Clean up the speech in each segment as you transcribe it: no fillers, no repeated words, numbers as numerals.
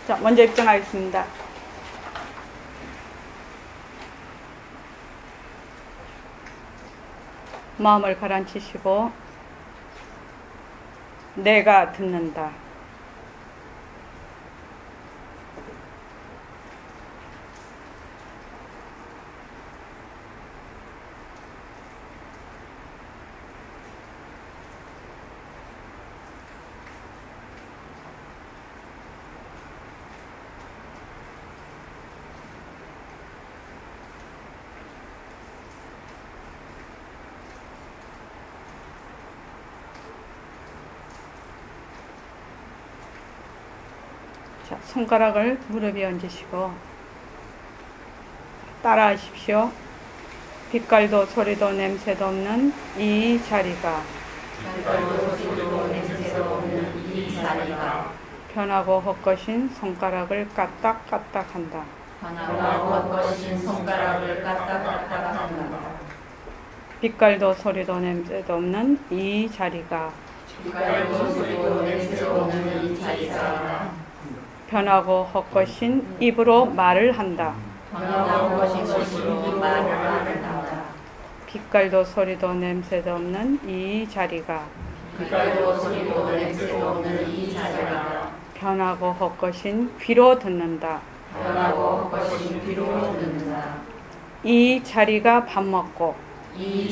자, 먼저 입장하겠습니다. 마음을 가라앉히시고 내가 듣는다. 자, 손가락을 무릎 위에 얹으시고 따라 하십시오. 빛깔도 소리도 냄새도 없는 이 자리가 편하고 헛것인 손가락을 까딱까딱 한다. 빛깔도 소리도 냄새도 없는 이 자리가 편하고 헛것인 입으로 말을 한다. 빛깔도 소리도 냄새도 없는 이 자리가 편하고 헛것인 귀로 듣는다. 이 자리가 밥 먹고 이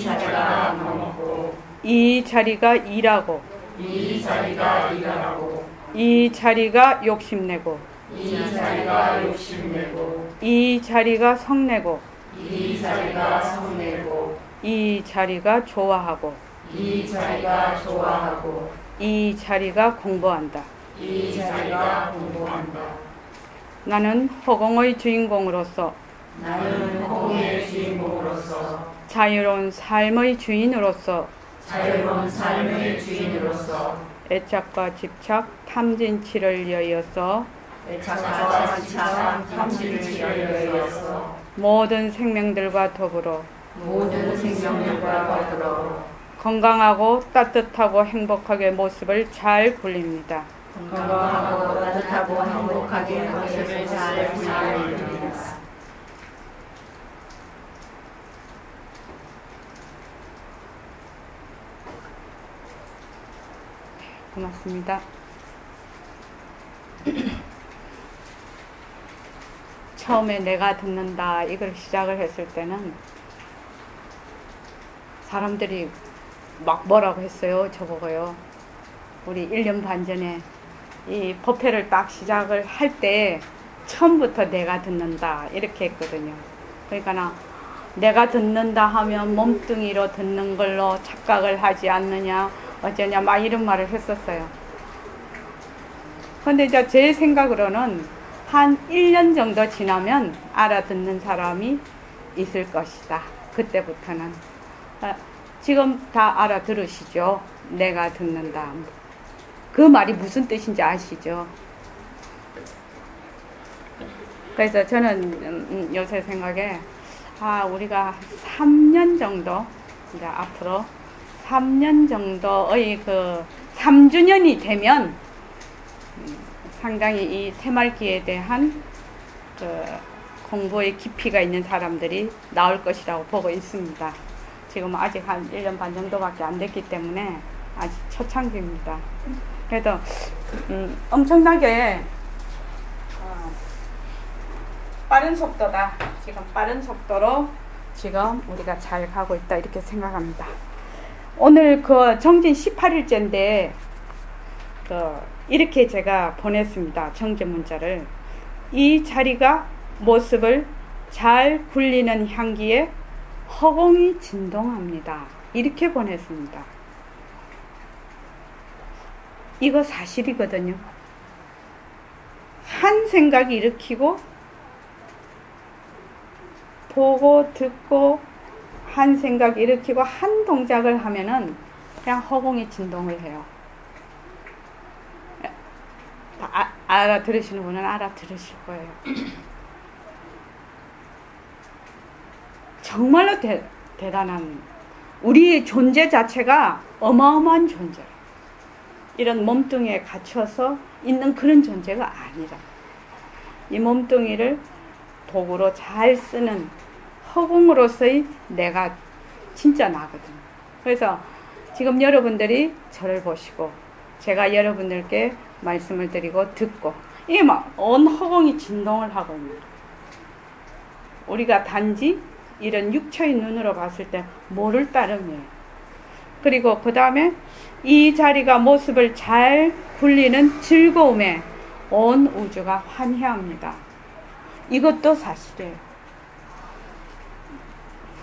자리가 일하고 이 자리가 욕심내고 이 자리가 성내고 이 자리가 좋아하고 이 자리가 공부한다. 나는 허공의 주인공으로서 자유로운 삶의 주인으로서 애착과 집착, 탐진치를 위하여서 모든 생명들과 더불어 건강하고 따뜻하고 행복하게 모습을 잘 굴립니다. 고맙습니다. 처음에 내가 듣는다 이걸 시작을 했을 때는 사람들이 막 뭐라고 했어요. 저보고요. 우리 1년 반 전에 이 법회를 딱 시작을 할 때 처음부터 내가 듣는다 이렇게 했거든요. 그러니까 내가 듣는다 하면 몸뚱이로 듣는 걸로 착각을 하지 않느냐 어쩌냐 막 이런 말을 했었어요. 근데 이제 제 생각으로는 한 1년 정도 지나면 알아듣는 사람이 있을 것이다. 그때부터는. 지금 다 알아들으시죠? 내가 듣는다. 그 말이 무슨 뜻인지 아시죠? 그래서 저는 요새 생각에 우리가 3년 정도 이제 앞으로 3년 정도의 그 3주년이 되면 상당히 이 새말기에 대한 그 공부의 깊이가 있는 사람들이 나올 것이라고 보고 있습니다. 지금 아직 한 1년 반 정도밖에 안 됐기 때문에 아직 초창기입니다. 그래도 엄청나게 빠른 속도다. 지금 빠른 속도로 지금 우리가 잘 가고 있다 이렇게 생각합니다. 오늘 그 정진 18일째인데 이렇게 제가 보냈습니다. 정진 문자를. 이 자리가 모습을 잘 굴리는 향기에 허공이 진동합니다. 이렇게 보냈습니다. 이거 사실이거든요. 한 생각이 일으키고 보고 듣고 한 생각 일으키고 한 동작을 하면은 그냥 허공이 진동을 해요. 알아들으시는 분은 알아들으실 거예요. 정말로 대단한 우리의 존재 자체가 어마어마한 존재. 이런 몸뚱이에 갇혀서 있는 그런 존재가 아니라 이 몸뚱이를 도구로 잘 쓰는 허공으로서의 내가 진짜 나거든. 그래서 지금 여러분들이 저를 보시고 제가 여러분들께 말씀을 드리고 듣고 이 막 온 허공이 진동을 하고 있는 우리가 단지 이런 육체의 눈으로 봤을 때 모를 따름이에요. 그리고 그 다음에 이 자리가 모습을 잘 굴리는 즐거움에 온 우주가 환희합니다. 이것도 사실이에요.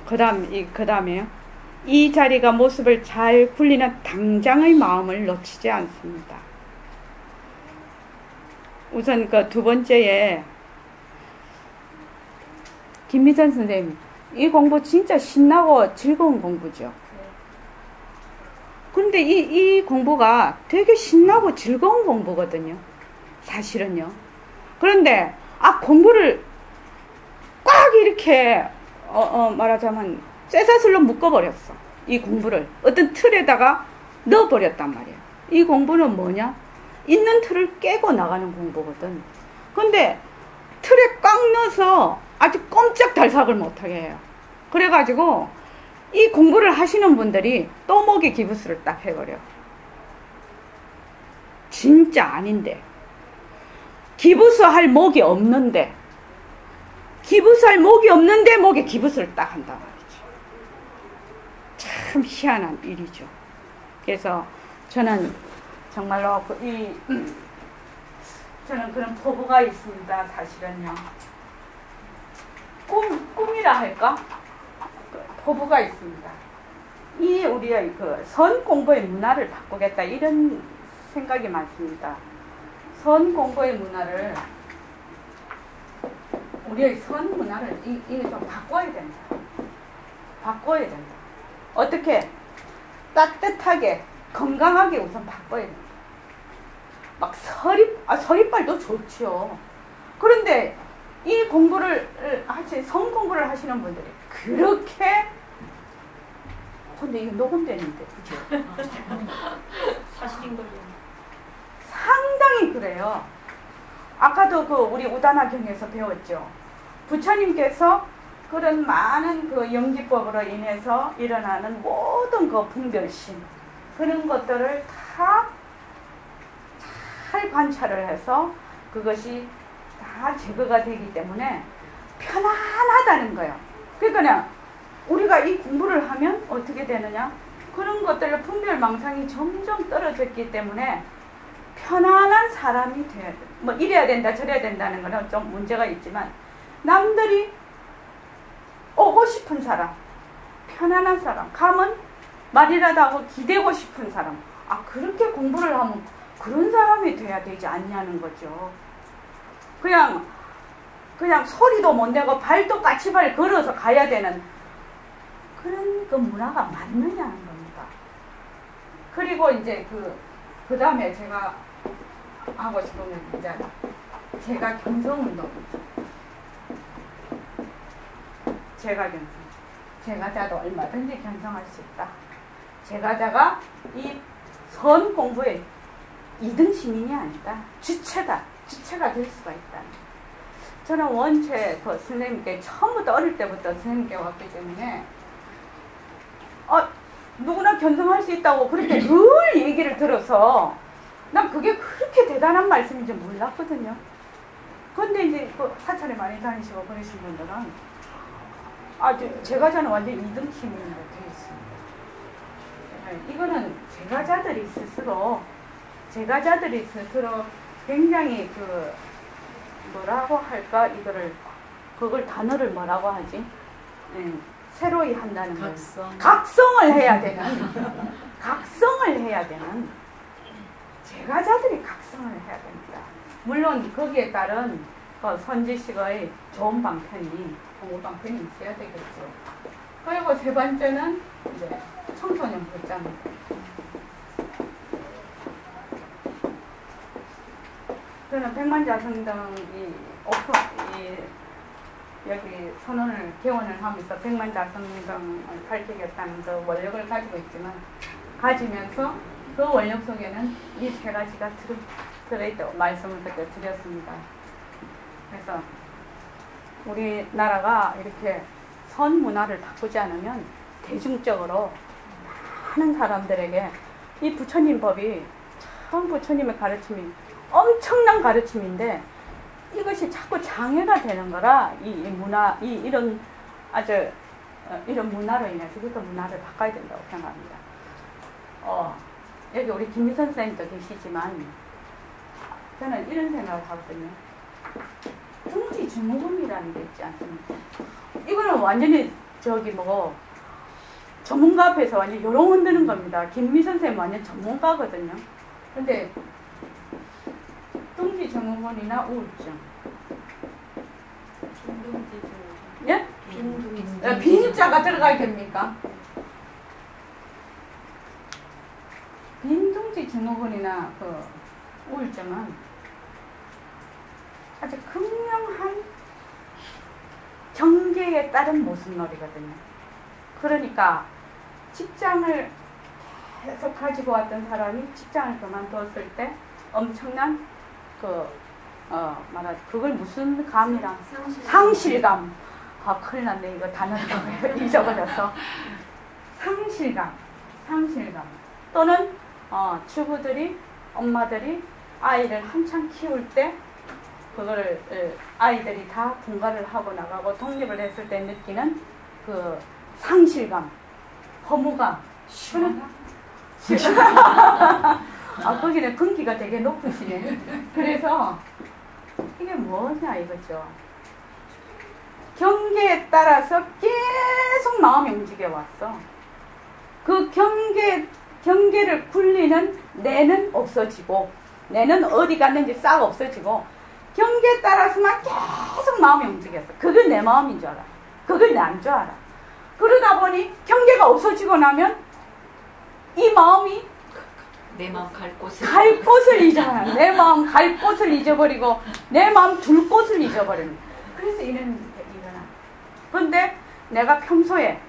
그 다음에요. 이 자리가 모습을 잘 굴리는 당장의 마음을 놓치지 않습니다. 우선 그 두 번째에 김미선 선생님, 이 공부 진짜 신나고 즐거운 공부죠. 근데 이 공부가 되게 신나고 즐거운 공부거든요. 사실은요. 그런데 공부를 꽉 이렇게 말하자면 쇠사슬로 묶어버렸어. 이 공부를 어떤 틀에다가 넣어버렸단 말이야. 이 공부는 뭐냐? 있는 틀을 깨고 나가는 공부거든. 근데 틀에 꽉 넣어서 아주 꼼짝 달싹을 못하게 해요. 그래가지고 이 공부를 하시는 분들이 또 목에 기부스를 딱 해버려. 진짜 아닌데. 기부스 할 목이 없는데. 기부스 할 목이 없는데 목에 기부스를 딱 한단 말이죠. 참 희한한 일이죠. 그래서 저는 정말로 저는 그런 포부가 있습니다. 사실은요. 꿈이라 할까? 포부가 있습니다. 이 우리의 그 선 공부의 문화를 바꾸겠다 이런 생각이 많습니다. 선 공부의 문화를 우리의 선 문화를 이게 좀 바꿔야 된다. 바꿔야 된다. 어떻게? 따뜻하게 건강하게 우선 바꿔야 된다. 막 서리빨도 좋죠. 그런데 이 공부를 선 공부를 하시는 분들이 그렇게 근데 이거 녹음되는데 그죠? 사실인 걸로 상당히 그래요. 아까도 그 우리 우다나경에서 배웠죠. 부처님께서 그런 많은 그 영지법으로 인해서 일어나는 모든 그 분별심 그런 것들을 다 잘 관찰을 해서 그것이 다 제거가 되기 때문에 편안하다는 거예요. 그러니까 우리가 이 공부를 하면 어떻게 되느냐? 그런 것들을 분별망상이 점점 떨어졌기 때문에 편안한 사람이 돼야 돼. 뭐 이래야 된다 저래야 된다는 거는 좀 문제가 있지만 남들이 오고 싶은 사람, 편안한 사람, 가면 말이라도 하고 기대고 싶은 사람 그렇게 공부를 하면 그런 사람이 돼야 되지 않냐는 거죠. 그냥 소리도 못 내고 발도 까치발 걸어서 가야 되는 그런 그 문화가 맞느냐는 겁니다. 그리고 이제 그 다음에 제가 하고 싶은 건 이제 제가 경성운동이죠. 제가자도 얼마든지 경성할 수 있다. 제가자가 이 선 공부에 2등 시민이 아니다. 주체가 될 수가 있다. 저는 원체 그 선생님께 처음부터 어릴 때부터 선생님께 왔기 때문에 누구나 견성할 수 있다고 그렇게 늘 얘기를 들어서 난 그게 그렇게 대단한 말씀인지 몰랐거든요. 그런데 이제 그 사찰에 많이 다니시고 그러신 분들은 제가자는 완전 2등 시민으로 되어 있습니다. 이거는 제가자들이 스스로 굉장히 뭐라고 할까 그걸 단어를 뭐라고 하지? 새로이 한다는 거예요. 각성을 해야 되는 제가자들이 각성을 해야 됩니다. 물론 거기에 따른 선지식의 좋은 방편이 공부 방편이 있어야 되겠죠. 그리고 세 번째는 이제 청소년 복장입니다. 저는 백만자성당 여기 선언을 개원을 하면서 백만자성당을 밝히겠다는 그 원력을 가지고 있지만 가지면서 그 원력 속에는 이 세 가지가 들어있다고 말씀을 그때 드렸습니다. 그래서 우리나라가 이렇게 선 문화를 바꾸지 않으면 대중적으로 많은 사람들에게 이 부처님 법이 참 부처님의 가르침이 엄청난 가르침인데 이것이 자꾸 장애가 되는 거라 이 문화, 이런 아주 이런 문화로 인해서 그 문화를 바꿔야 된다고 생각합니다. 여기 우리 김미선 선생님도 계시지만 저는 이런 생각을 하거든요. 둥지 증후군이라는 게 있지 않습니까? 이거는 완전히 전문가 앞에서 완전 요령 흔드는 겁니다. 김미선 선생님 완전 전문가거든요. 근데 둥지 증후군이나 우울증. 예? 빈자가 들어가야 됩니까? 빈둥지 증후군이나 그 우울증은 아주 극명한 경계에 따른 모순놀이거든요. 그러니까 직장을 계속 가지고 왔던 사람이 직장을 그만두었을 때 엄청난 그걸 무슨 감이랑 상실감. 아, 큰일 났네. 이거 단어를 잊어버려서. 상실감. 또는 주부들이, 엄마들이 아이를 한창 키울 때 그거를 아이들이 다 분가를 하고 나가고 독립을 했을 때 느끼는 그 상실감, 허무감, 거기는 근기가 되게 높으시네. 그래서 이게 뭐냐 이거죠. 경계에 따라서 계속 마음이 움직여 왔어. 그 경계를 굴리는 내는 없어지고, 내는 어디 갔는지 싹 없어지고, 경계에 따라서만 계속 마음이 움직였어. 그게 내 마음인 줄 알아. 그걸 난 줄 알아. 그러다 보니 경계가 없어지고 나면 이 마음이 내 마음 갈 곳을 잊어버려. 내 마음 갈 곳을 잊어버리고 내 마음 둘 곳을 잊어버리는. 그래서 이런 게 일어나. 그런데 내가 평소에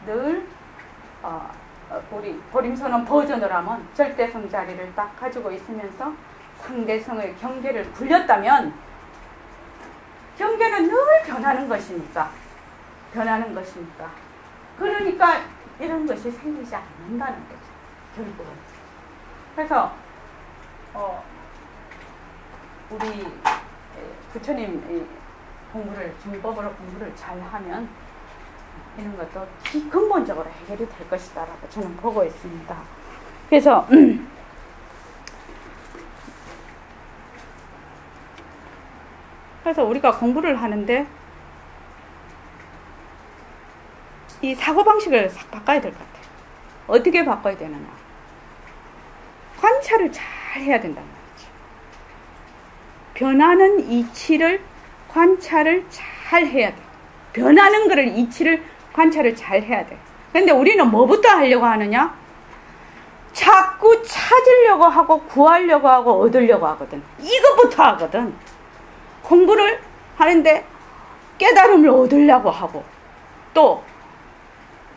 늘 우리 보림선언 버전을 하면 절대성 자리를 딱 가지고 있으면서 상대성의 경계를 굴렸다면 경계는 늘 변하는 것이니까. 그러니까 이런 것이 생기지 않는다는 거죠. 결국은. 그래서 우리 부처님 정법으로 공부를 잘하면 이런 것도 근본적으로 해결이 될 것이다라고 저는 보고 있습니다. 그래서 우리가 공부를 하는데 이 사고방식을 싹 바꿔야 될 것 같아요. 어떻게 바꿔야 되느냐. 관찰을 잘 해야 된다는 거죠. 변하는 이치를 관찰을 잘 해야 돼. 변하는 거를 이치를 관찰을 잘 해야 돼. 근데 우리는 뭐부터 하려고 하느냐? 자꾸 찾으려고 하고 구하려고 하고 얻으려고 하거든. 이것부터 하거든. 공부를 하는데 깨달음을 얻으려고 하고 또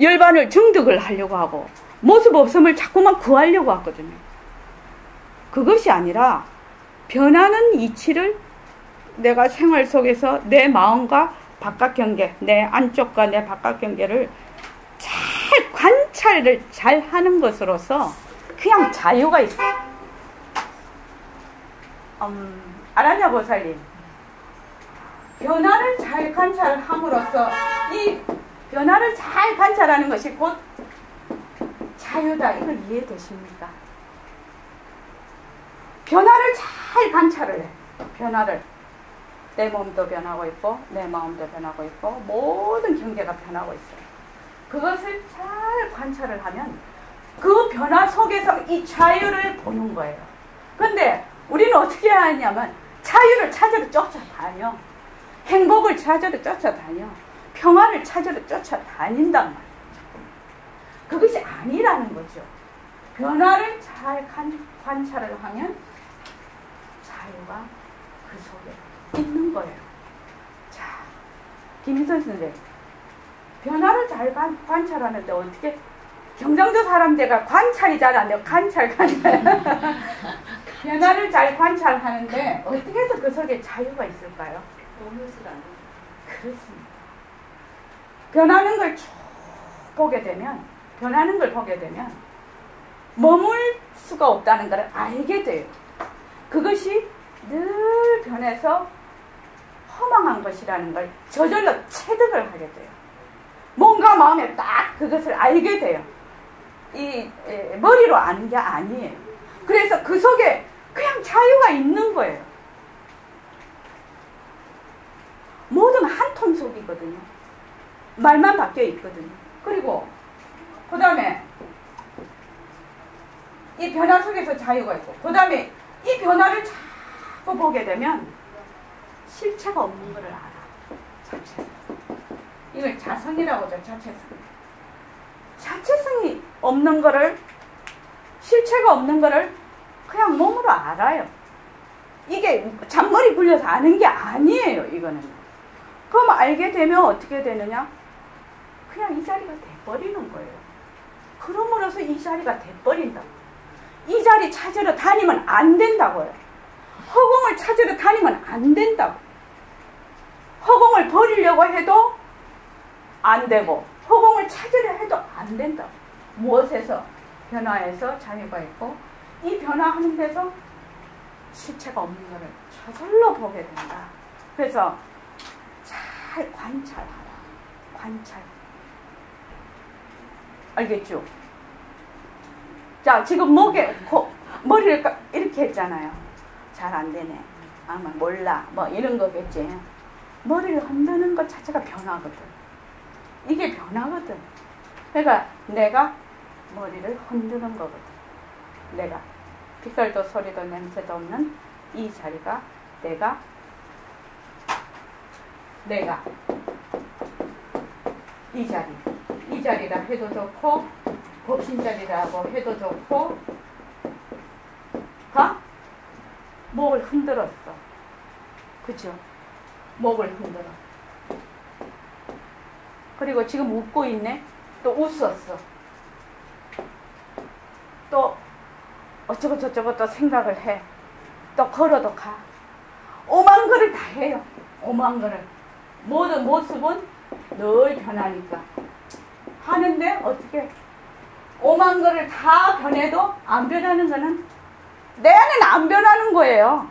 열반을 증득을 하려고 하고 모습 없음을 자꾸만 구하려고 하거든요. 그것이 아니라 변하는 이치를 내가 생활 속에서 내 마음과 바깥 경계, 내 안쪽과 내 바깥 경계를 잘 관찰을 잘 하는 것으로서 그냥 자유가 있어. 아라냐 보살님, 변화를 잘 관찰함으로써 이 변화를 잘 관찰하는 것이 곧 자유다. 이걸 이해되십니까? 변화를 잘 관찰을 해. 변화를. 내 몸도 변하고 있고 내 마음도 변하고 있고 모든 경계가 변하고 있어요. 그것을 잘 관찰을 하면 그 변화 속에서 이 자유를 보는 거예요. 근데 우리는 어떻게 하냐면 자유를 찾으러 쫓아다녀. 행복을 찾으러 쫓아다녀. 평화를 찾으러 쫓아다닌단 말이에요. 그것이 아니라는 거죠. 변화를 잘 관찰을 하면 자유가 그 속에 있는 거예요. 자, 김희선 선생님, 변화를 잘 관찰하는데 어떻게 경상도 사람들과 관찰이 잘 안 돼요. 관찰. 변화를 잘 관찰하는데 어떻게 해서 그 속에 자유가 있을까요? 오면서도 안 돼. 그렇습니다. 변하는 걸 쭉 보게 되면, 변하는 걸 보게 되면 머물 수가 없다는 걸 알게 돼요. 그것이 늘 변해서 허망한 것이라는 걸 저절로 체득을 하게 돼요. 뭔가 마음에 딱 그것을 알게 돼요. 머리로 아는 게 아니에요. 그래서 그 속에 그냥 자유가 있는 거예요. 모든 한 통 속이거든요. 말만 바뀌어 있거든요. 그리고 그 다음에 이 변화 속에서 자유가 있고, 그 다음에 이 변화를 자꾸 보게 되면 실체가 없는 것을 알아. 자체성. 이걸 자성이라고 하죠. 자체성. 자체성이 없는 거를, 실체가 없는 거를 그냥 몸으로 알아요. 이게 잔머리 굴려서 아는 게 아니에요. 이거는. 그럼 알게 되면 어떻게 되느냐? 그냥 이 자리가 돼버리는 거예요. 그럼으로써 이 자리가 돼버린다. 이 자리 찾으러 다니면 안 된다고요. 허공을 찾으러 다니면 안 된다고. 허공을 버리려고 해도 안 되고, 허공을 찾으려 해도 안 된다고. 무엇에서? 변화에서 자유가 있고, 이 변화하는 데서 실체가 없는 것을 저절로 보게 된다. 그래서 잘 관찰하라. 관찰. 알겠죠? 자, 지금 머리를 이렇게 했잖아요. 잘 안 되네. 아마 몰라. 뭐 이런 거겠지. 머리를 흔드는 것 자체가 변화거든. 이게 변화거든. 그러니까 내가 머리를 흔드는 거거든. 내가 빛깔도 소리도 냄새도 없는 이 자리가 내가 이 자리라 해도 좋고, 법신자리라고 해도 좋고, 목을 흔들었어. 그죠? 목을 흔들어. 그리고 지금 웃고 있네. 또 웃었어. 또 어쩌고 저쩌고 또 생각을 해. 또 걸어도 가. 오만 거를 다 해요. 오만 거를. 모든 모습은 늘 변하니까. 하는데 어떻게 오만 거를 다 변해도 안 변하는 거는 내 안에는 안 변하는 거예요.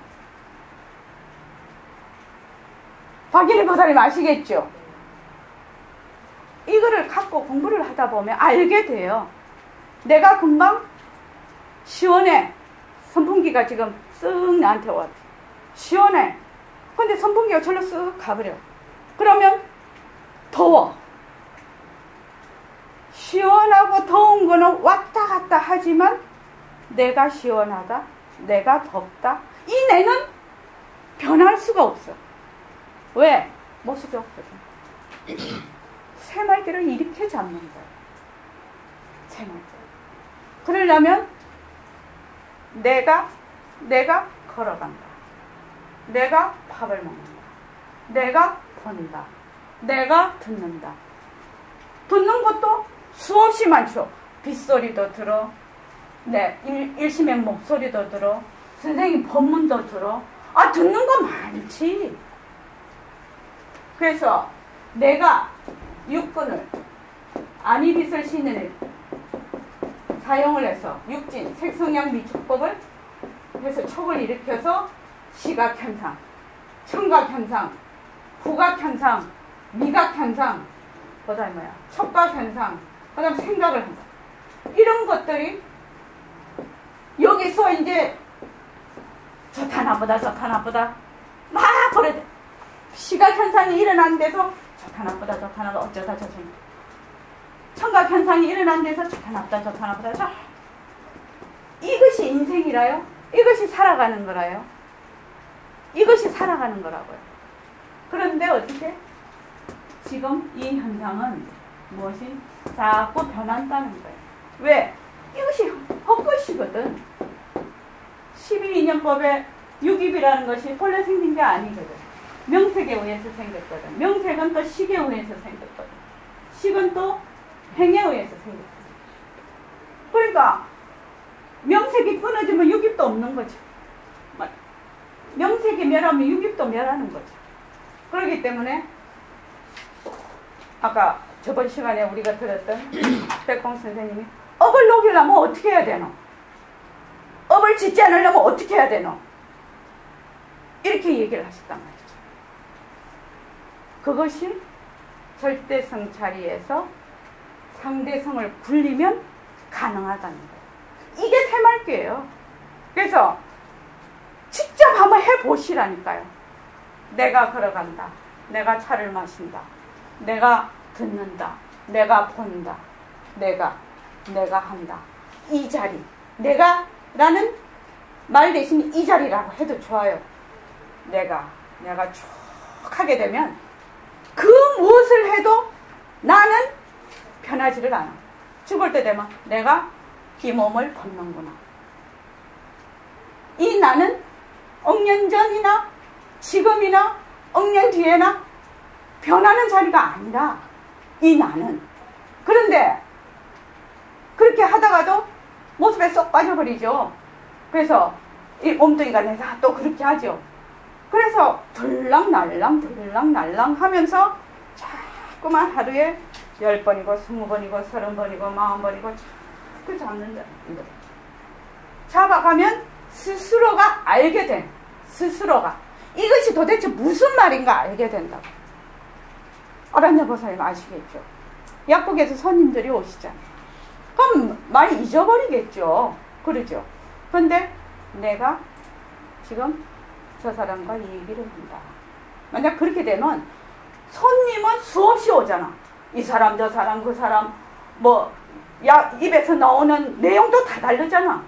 박인희 보살님 아시겠죠? 이거를 갖고 공부를 하다 보면 알게 돼요. 내가 금방 시원해. 선풍기가 지금 쓱 나한테 와. 시원해. 근데 선풍기가 절로 쓱 가버려. 그러면 더워. 시원하고 더운 거는 왔다 갔다 하지만 내가 시원하다, 내가 덥다, 이 내는 변할 수가 없어. 왜? 모습이 없거든. 새말귀를 이렇게 잡는 거야. 새말귀. 그러려면 내가 걸어간다. 내가 밥을 먹는다. 내가 본다. 내가 듣는다. 듣는 것도 수없이 많죠. 빗소리도 들어. 네, 일심의 목소리도 들어. 선생님 법문도 들어. 듣는 거 많지. 그래서 내가 육근을 안이빛을 신을 사용을 해서 육진, 색성향 미촉법을 해서 촉을 일으켜서 시각현상, 청각현상, 후각현상, 미각현상, 그 다음에 뭐야? 촉각현상, 그 다음에 생각을 한다. 이런 것들이 여기서 이제 좋다 나쁘다 좋다 나쁘다 막 그래. 시각현상이 일어난 데서 좋다 나쁘다 좋다 나쁘다 어쩌다 저쩌다. 청각현상이 일어난 데서 좋다 나쁘다 좋다 나쁘다. 이것이 인생이라요. 이것이 살아가는 거라요. 이것이 살아가는 거라고요. 그런데 어떻게? 지금 이 현상은 무엇이? 자꾸 변한다는 거예요. 왜? 이것이 헛것이거든. 12인연법의 육입이라는 것이 본래 생긴 게 아니거든. 명색에 의해서 생겼거든. 명색은 또 식에 의해서 생겼거든. 식은 또 행에 의해서 생겼거든. 그러니까 명색이 끊어지면 육입도 없는 거죠. 명색이 멸하면 유립도 멸하는 거죠. 그렇기 때문에 아까 저번 시간에 우리가 들었던 백공 선생님이 업을 녹이려면 어떻게 해야 되노? 업을 짓지 않으려면 어떻게 해야 되노? 이렇게 얘기를 하셨단 말이죠. 그것이 절대성 자리에서 상대성을 굴리면 가능하다는 거예요. 이게 새말귀예요. 그래서 직접 한번 해보시라니까요. 내가 걸어간다. 내가 차를 마신다. 내가 듣는다. 내가 본다. 내가 한다. 이 자리. 내가라는 말 대신 이 자리라고 해도 좋아요. 내가 쭉 하게 되면 그 무엇을 해도 나는 변하지를 않아. 죽을 때 되면 내가 이 몸을 벗는구나. 이 나는 억년 전이나 지금이나 억년 뒤에나 변하는 자리가 아니라 이 나는. 그런데 그렇게 하다가도 모습에 쏙 빠져버리죠. 그래서 이 몸뚱이가 내가 또 그렇게 하죠. 그래서 들락날랑 하면서 자꾸만 하루에 10번이고 20번이고 30번이고 40번이고 자꾸 잡는다. 잡아가면 스스로가 알게 된, 스스로가 이것이 도대체 무슨 말인가 알게 된다고. 어란여 보살님 아시겠죠? 약국에서 손님들이 오시잖아요. 그럼 많이 잊어버리겠죠. 그러죠. 그런데 내가 지금 저 사람과 이 얘기를 한다. 만약 그렇게 되면 손님은 수없이 오잖아. 이 사람, 저 사람, 그 사람, 입에서 나오는 내용도 다 다르잖아.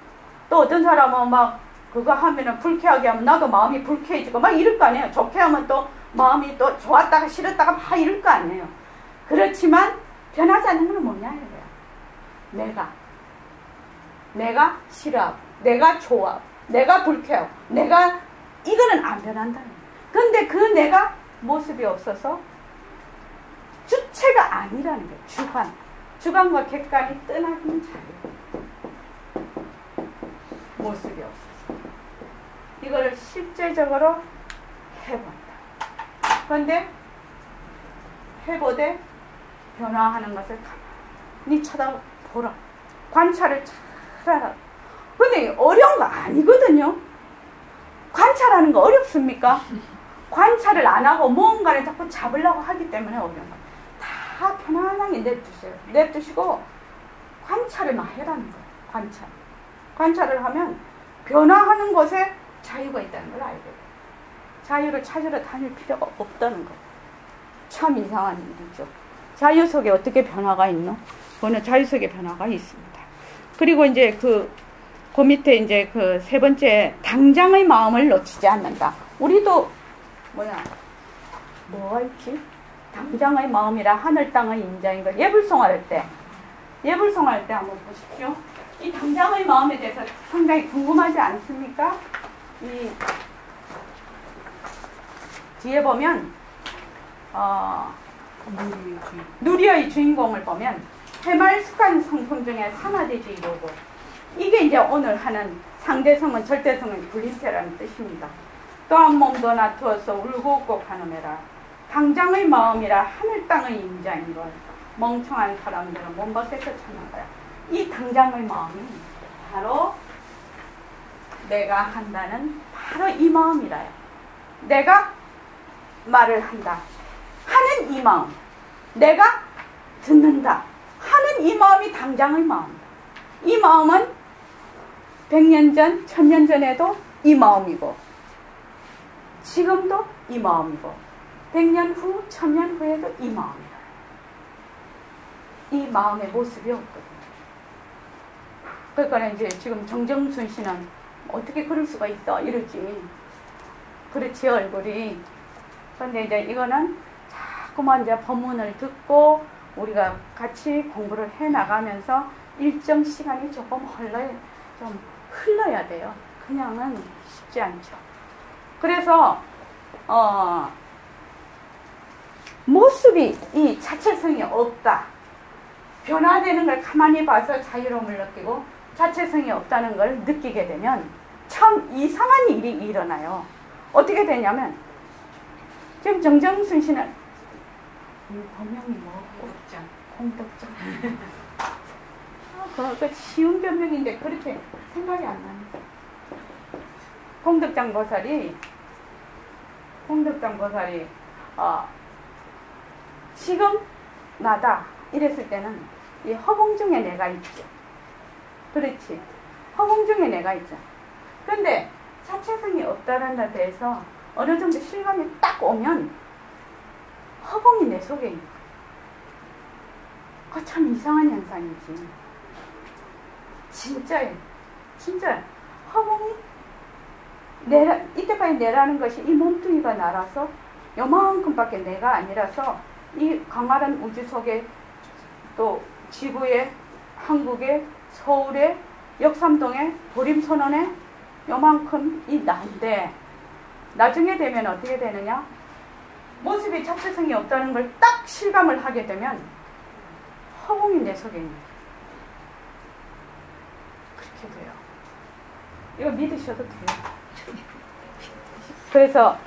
또 어떤 사람은 막 그거 하면은 불쾌하게 하면 나도 마음이 불쾌해지고 막 이럴 거 아니에요. 좋게 하면 또 마음이 또 좋았다가 싫었다가 막 이럴 거 아니에요. 그렇지만 변하지 않는 건 뭐냐 이거야. 내가 싫어하고, 내가 좋아하고, 내가 불쾌하고, 이거는 안 변한다는 거예요. 근데 그 내가 모습이 없어서 주체가 아니라는 거예요. 주관과 객관이 떠나는 자리예요. 모습이 없어서. 이거를 실제적으로 해본다. 그런데 해보되 변화하는 것을 가만히 쳐다보라. 관찰을 잘하라. 근데 어려운 거 아니거든요. 관찰하는 거 어렵습니까? 관찰을 안 하고 뭔가를 자꾸 잡으려고 하기 때문에 어려운 거예요. 다 편안하게 냅두세요. 냅두시고 관찰을 막 해라는 거예요. 관찰을 하면 변화하는 것에 자유가 있다는 걸 알게 돼요. 자유를 찾으러 다닐 필요가 없다는 거예요. 참 이상한 일이죠. 자유 속에 어떻게 변화가 있노? 그거는 자유 속에 변화가 있습니다. 그리고 이제 그 밑에 이제 그 세 번째, 당장의 마음을 놓치지 않는다. 우리도 뭐가 있지? 당장의 마음이라 하늘 땅의 인장인 걸 예불송할 때 한번 보십시오. 이 당장의 마음에 대해서 상당히 궁금하지 않습니까? 이 뒤에 보면 누리의 주인공을 보면 해말숙한 성품 중에 산화되지 이루고, 이게 이제 오늘 하는 상대성은 절대성은 굴림체라는 뜻입니다. 또 한 몸도 놔두어서 울고 웃고 가늠해라. 당장의 마음이라 하늘 땅의 임자인 걸 멍청한 사람들은 몸 밖에서 찾는 거야. 이 당장의 마음이 바로 내가 한다는 바로 이 마음이라요. 내가 말을 한다 하는 이 마음, 내가 듣는다 하는 이 마음이 당장의 마음. 이 마음은 100년 전, 1000년 전에도 이 마음이고 지금도 이 마음이고 100년 후, 1000년 후에도 이 마음이다. 이 마음의 모습이 없거든요. 그러니까 이제 지금 정정순 씨는 어떻게 그럴 수가 있어 이러지. 그렇지 얼굴이. 그런데 이제 이거는 자꾸만 이제 법문을 듣고 우리가 같이 공부를 해 나가면서 일정 시간이 조금 흘러야 돼요. 그냥은 쉽지 않죠. 그래서 모습이 이 자체성이 없다. 변화되는 걸 가만히 봐서 자유로움을 느끼고 자체성이 없다는 걸 느끼게 되면 참 이상한 일이 일어나요. 어떻게 되냐면 지금 정정순 씨는 이 법명이 뭐고? 공덕장. 그 쉬운 변명인데 그렇게 생각이 안 납니다. 공덕장 보살이 지금 나다 이랬을 때는 이 허공 중에 내가 있죠. 그렇지. 허공 중에 내가 있죠. 그런데 사체성이 없다는 데 대해서 어느 정도 실감이 딱 오면 허공이 내 속에 있는 거예요. 그거 참 이상한 현상이지. 진짜예요. 진짜 허공이 이때까지 내라는 것이 이 몸뚱이가 나라서 요만큼밖에 내가 아니라서 이 광활한 우주 속에 또 지구에 한국에 서울에 역삼동에 보림선원에 요만큼 이 나인데 나중에 되면 어떻게 되느냐? 모습이 자체성이 없다는 걸 딱 실감을 하게 되면 허공이 내 속에 있는 거예요. 그렇게 돼요. 이거 믿으셔도 돼요. 그래서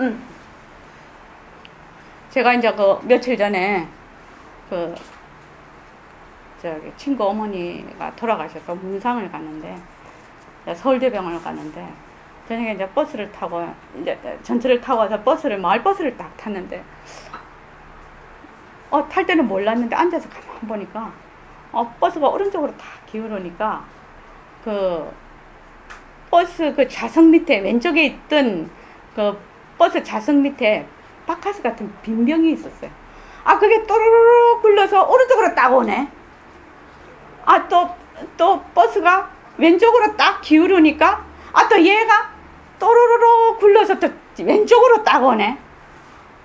제가 이제 그 며칠 전에 그 저기 친구 어머니가 돌아가셔서 문상을 갔는데 서울대병원을 갔는데 저녁에 이제 버스를 타고 이제 전철을 타고 와서 마을버스를 딱 탔는데 탈 때는 몰랐는데 앉아서 가만 보니까 버스가 오른쪽으로 딱 기울으니까 그 버스 그 좌석 밑에 왼쪽에 있던 그 버스 좌석 밑에 바카스 같은 빈병이 있었어요. 그게 또르르 굴러서 오른쪽으로 딱 오네. 또 버스가 왼쪽으로 딱 기울으니까 또 얘가 또르르 굴러서 또 왼쪽으로 딱 오네.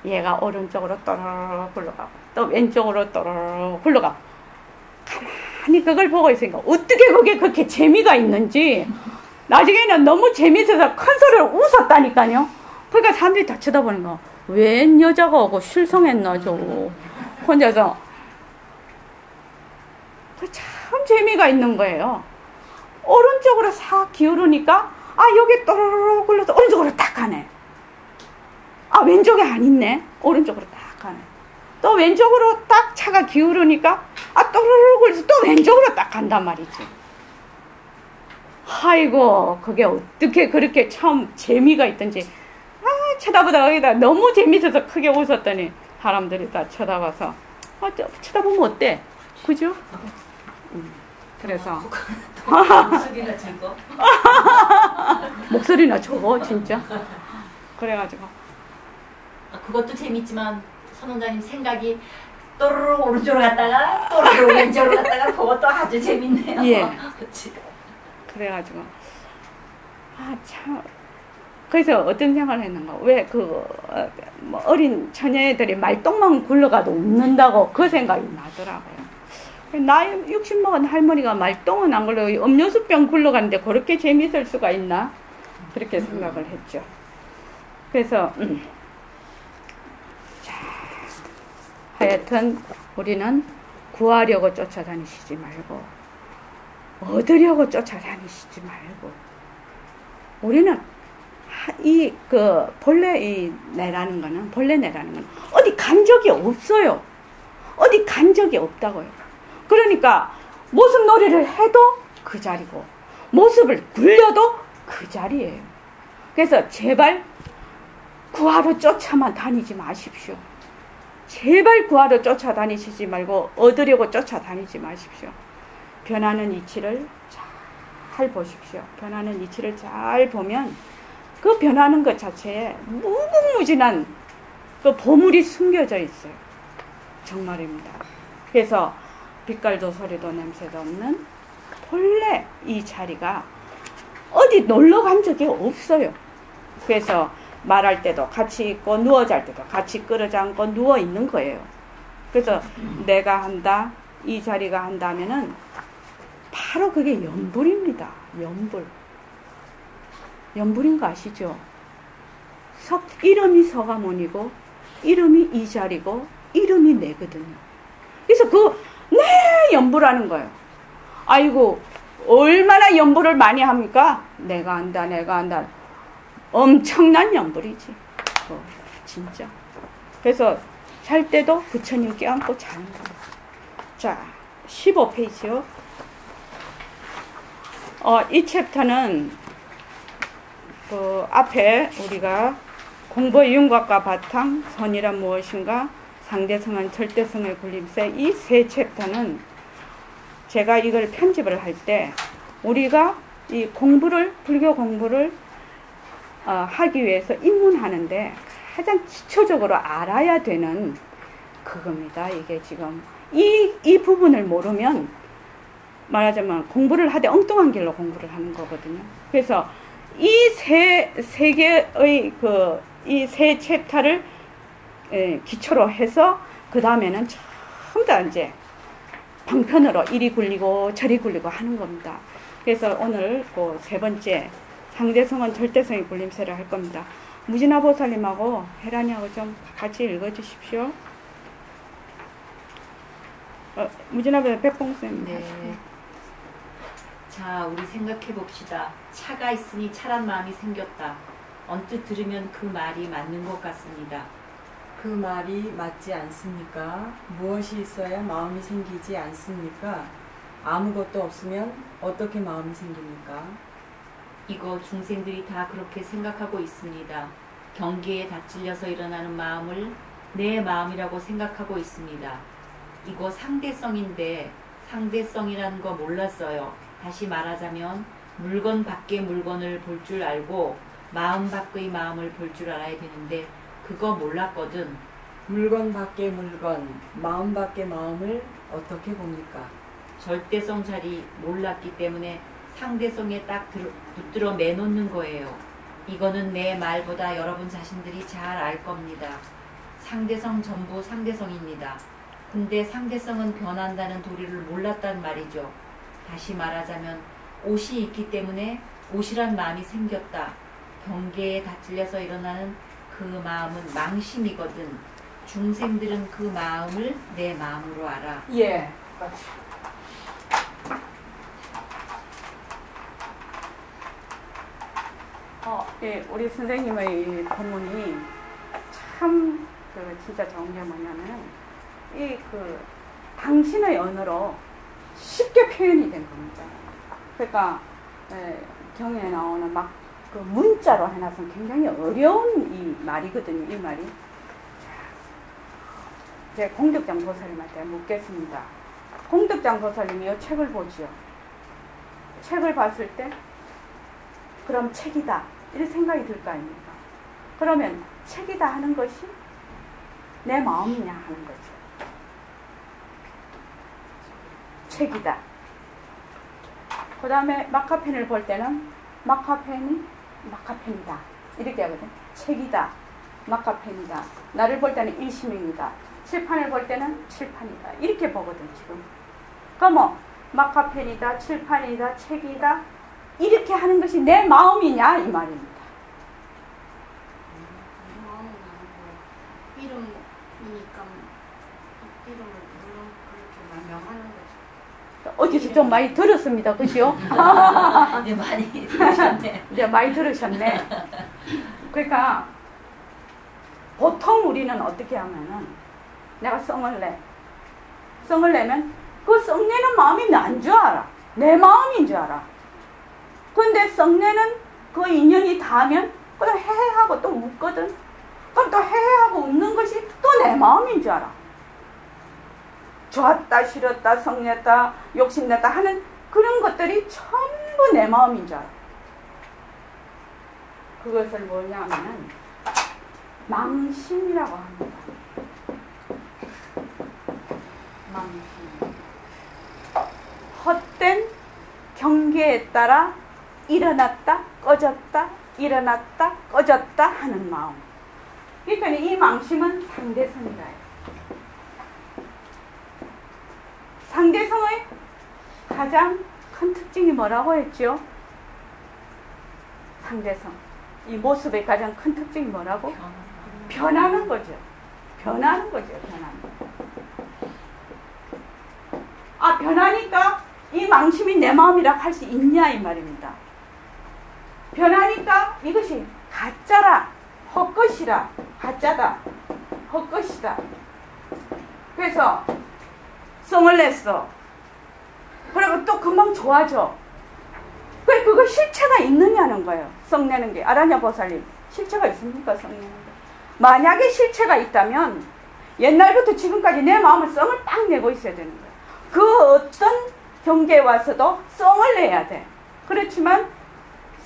얘가 오른쪽으로 또르르 굴러가고 또 왼쪽으로 또르르 굴러가고 가만히 그걸 보고 있으니까 어떻게 그게 그렇게 재미가 있는지 나중에는 너무 재미있어서 큰 소리로 웃었다니까요. 그러니까 사람들이 다 쳐다보는 거. 웬 여자가 오고 실성했나 저 혼자서. 참 재미가 있는 거예요. 오른쪽으로 싹 기울으니까 여기 또르르 굴러서 오른쪽으로 딱 가네. 왼쪽에 안 있네. 오른쪽으로 딱 가네. 또 왼쪽으로 딱 차가 기울으니까 또르르 굴러서 또 왼쪽으로 딱 간단 말이지. 아이고 그게 어떻게 그렇게 참 재미가 있던지 쳐다보다가 여기다 너무 재밌어서 크게 웃었더니 사람들이 다 쳐다봐서 쳐다보면 어때? 그죠? 그래서 목소리나 적어. 목소리나 적어 진짜. 그래가지고 그것도 재밌지만 선원장님 생각이 또르르 오른쪽으로 갔다가 또르르 왼쪽으로 갔다가 그것도 아주 재밌네요. 예. 그렇지. 그래가지고 참 그래서 어떤 생각을 했는가? 왜 뭐 어린 처녀애들이 말똥만 굴러가도 웃는다고 그 생각이 나더라고요. 나이 60 먹은 할머니가 말똥은 안 굴러가고 음료수병 굴러가는데 그렇게 재밌을 수가 있나? 그렇게 생각을 했죠. 그래서 자, 하여튼 우리는 구하려고 쫓아다니시지 말고 얻으려고 쫓아다니시지 말고 우리는 본래 내라는 거는 어디 간 적이 없어요. 어디 간 적이 없다고요. 그러니까 모습 놀이를 해도 그 자리고 모습을 굴려도 그 자리예요. 그래서 제발 구하러 쫓아만 다니지 마십시오. 제발 구하러 쫓아다니시지 말고 얻으려고 쫓아다니지 마십시오. 변하는 이치를 잘 보십시오. 변하는 이치를 잘 보면 그 변하는 것 자체에 무궁무진한 그 보물이 숨겨져 있어요. 정말입니다. 그래서 빛깔도 소리도 냄새도 없는 본래 이 자리가 어디 놀러 간 적이 없어요. 그래서 말할 때도 같이 있고 누워 잘 때도 같이 끌어져 앉고 누워 있는 거예요. 그래서 내가 한다, 이 자리가 한다면은 바로 그게 연불입니다. 연불. 연불인 거 아시죠? 이름이 서가모니고 이름이 이 자리고 이름이 내거든요. 그래서 내 연불하는 거예요. 아이고 얼마나 연불을 많이 합니까? 내가 한다, 내가 한다. 엄청난 연불이지. 진짜. 그래서 잘 때도 부처님 껴안고 자는 거예요. 자, 15페이지요. 이 챕터는 그 앞에 우리가 공부의 윤곽과 바탕, 선이란 무엇인가, 상대성은 절대성의 군림세, 이 세 챕터는 제가 이걸 편집을 할 때 우리가 이 공부를, 불교 공부를 하기 위해서 입문하는데 가장 기초적으로 알아야 되는 그겁니다. 이게 지금 이 부분을 모르면 말하자면 공부를 하되 엉뚱한 길로 공부를 하는 거거든요. 그래서 이 세 개의 이 세 챕터를 기초로 해서 그 다음에는 전부 다 이제 방편으로 이리 굴리고 저리 굴리고 하는 겁니다. 그래서 오늘 그 세 번째 상대성은 절대성의 굴림세를 할 겁니다. 무진아 보살님하고 혜란이하고 좀 같이 읽어주십시오. 무진아 보살 백봉쌤. 네. 자, 우리 생각해 봅시다. 차가 있으니 차란 마음이 생겼다. 언뜻 들으면 그 말이 맞는 것 같습니다. 그 말이 맞지 않습니까? 무엇이 있어야 마음이 생기지 않습니까? 아무것도 없으면 어떻게 마음이 생깁니까? 이거 중생들이 다 그렇게 생각하고 있습니다. 경계에 다찔려서 일어나는 마음을 내 마음이라고 생각하고 있습니다. 이거 상대성인데 상대성이라는 거 몰랐어요. 다시 말하자면 물건 밖의 물건을 볼 줄 알고 마음 밖의 마음을 볼 줄 알아야 되는데 그거 몰랐거든. 물건 밖의 물건, 마음 밖의 마음을 어떻게 봅니까? 절대성 자리 몰랐기 때문에 상대성에 딱 붙들어 매놓는 거예요. 이거는 내 말보다 여러분 자신들이 잘 알 겁니다. 상대성 전부 상대성입니다. 근데 상대성은 변한다는 도리를 몰랐단 말이죠. 다시 말하자면 옷이 있기 때문에 옷이란 마음이 생겼다. 경계에 다찔려서 일어나는 그 마음은 망심이거든. 중생들은 그 마음을 내 마음으로 알아. 예. 예, 우리 선생님의 본문이 참 진짜 좋은 게 뭐냐면 당신의 언어로 쉽게 표현이 된 겁니다. 그러니까 경에 나오는 막 그 문자로 해놔서 굉장히 어려운 이 말이거든요. 이 말이. 제 공덕장 보살님한테 묻겠습니다. 공덕장 보살님이 이 책을 보지요. 책을 봤을 때 그럼 책이다 이런 생각이 들 거 아닙니까? 그러면 책이다 하는 것이 내 마음이냐 하는 거죠. 책이다. 그 다음에 마카펜을 볼 때는 마카펜이 마카펜이다 이렇게 하거든. 책이다. 마카펜이다. 나를 볼 때는 일시명이다. 칠판을 볼 때는 칠판이다. 이렇게 보거든 지금. 그럼 마카펜이다, 칠판이다, 책이다 이렇게 하는 것이 내 마음이냐 이 말입니다. 마음은 아니고 이름이니까 이름을 물론 그렇게 명하는 거죠. 어디서 좀 많이 들었습니다. 그죠? 네, 많이 들으셨네. 네, 많이 들으셨네. 그러니까 보통 우리는 어떻게 하면은 내가 성을 내. 성을 내면 그 성내는 마음이 난 줄 알아. 내 마음인 줄 알아. 근데 성내는 그 인연이 닿으면 그냥 헤헤하고 또 웃거든. 그럼 또 헤헤하고 웃는 것이 또 내 마음인 줄 알아. 좋았다, 싫었다, 성냈다, 욕심냈다 하는 그런 것들이 전부 내 마음인 줄 알아. 그것을 뭐냐 하면은 망심이라고 합니다. 망심. 헛된 경계에 따라 일어났다, 꺼졌다, 일어났다, 꺼졌다 하는 마음. 그러니까 이 망심은 상대성이라 해요. 상대성의 가장 큰 특징이 뭐라고 했죠? 상대성. 이 모습의 가장 큰 특징이 뭐라고? 변하는 거죠. 변하는 거죠. 변하는 거. 아, 변하니까 이 망심이 내 마음이라 할 수 있냐 이 말입니다. 변하니까 이것이 가짜라, 헛것이라, 가짜다, 헛것이다. 그래서 성을 냈어. 그리고 또 금방 좋아져. 왜 그거 실체가 있느냐는 거예요. 성 내는 게. 아라냐 보살님, 실체가 있습니까? 성 내는 게. 만약에 실체가 있다면 옛날부터 지금까지 내 마음을 성을 딱 내고 있어야 되는 거예요. 그 어떤 경계에 와서도 성을 내야 돼. 그렇지만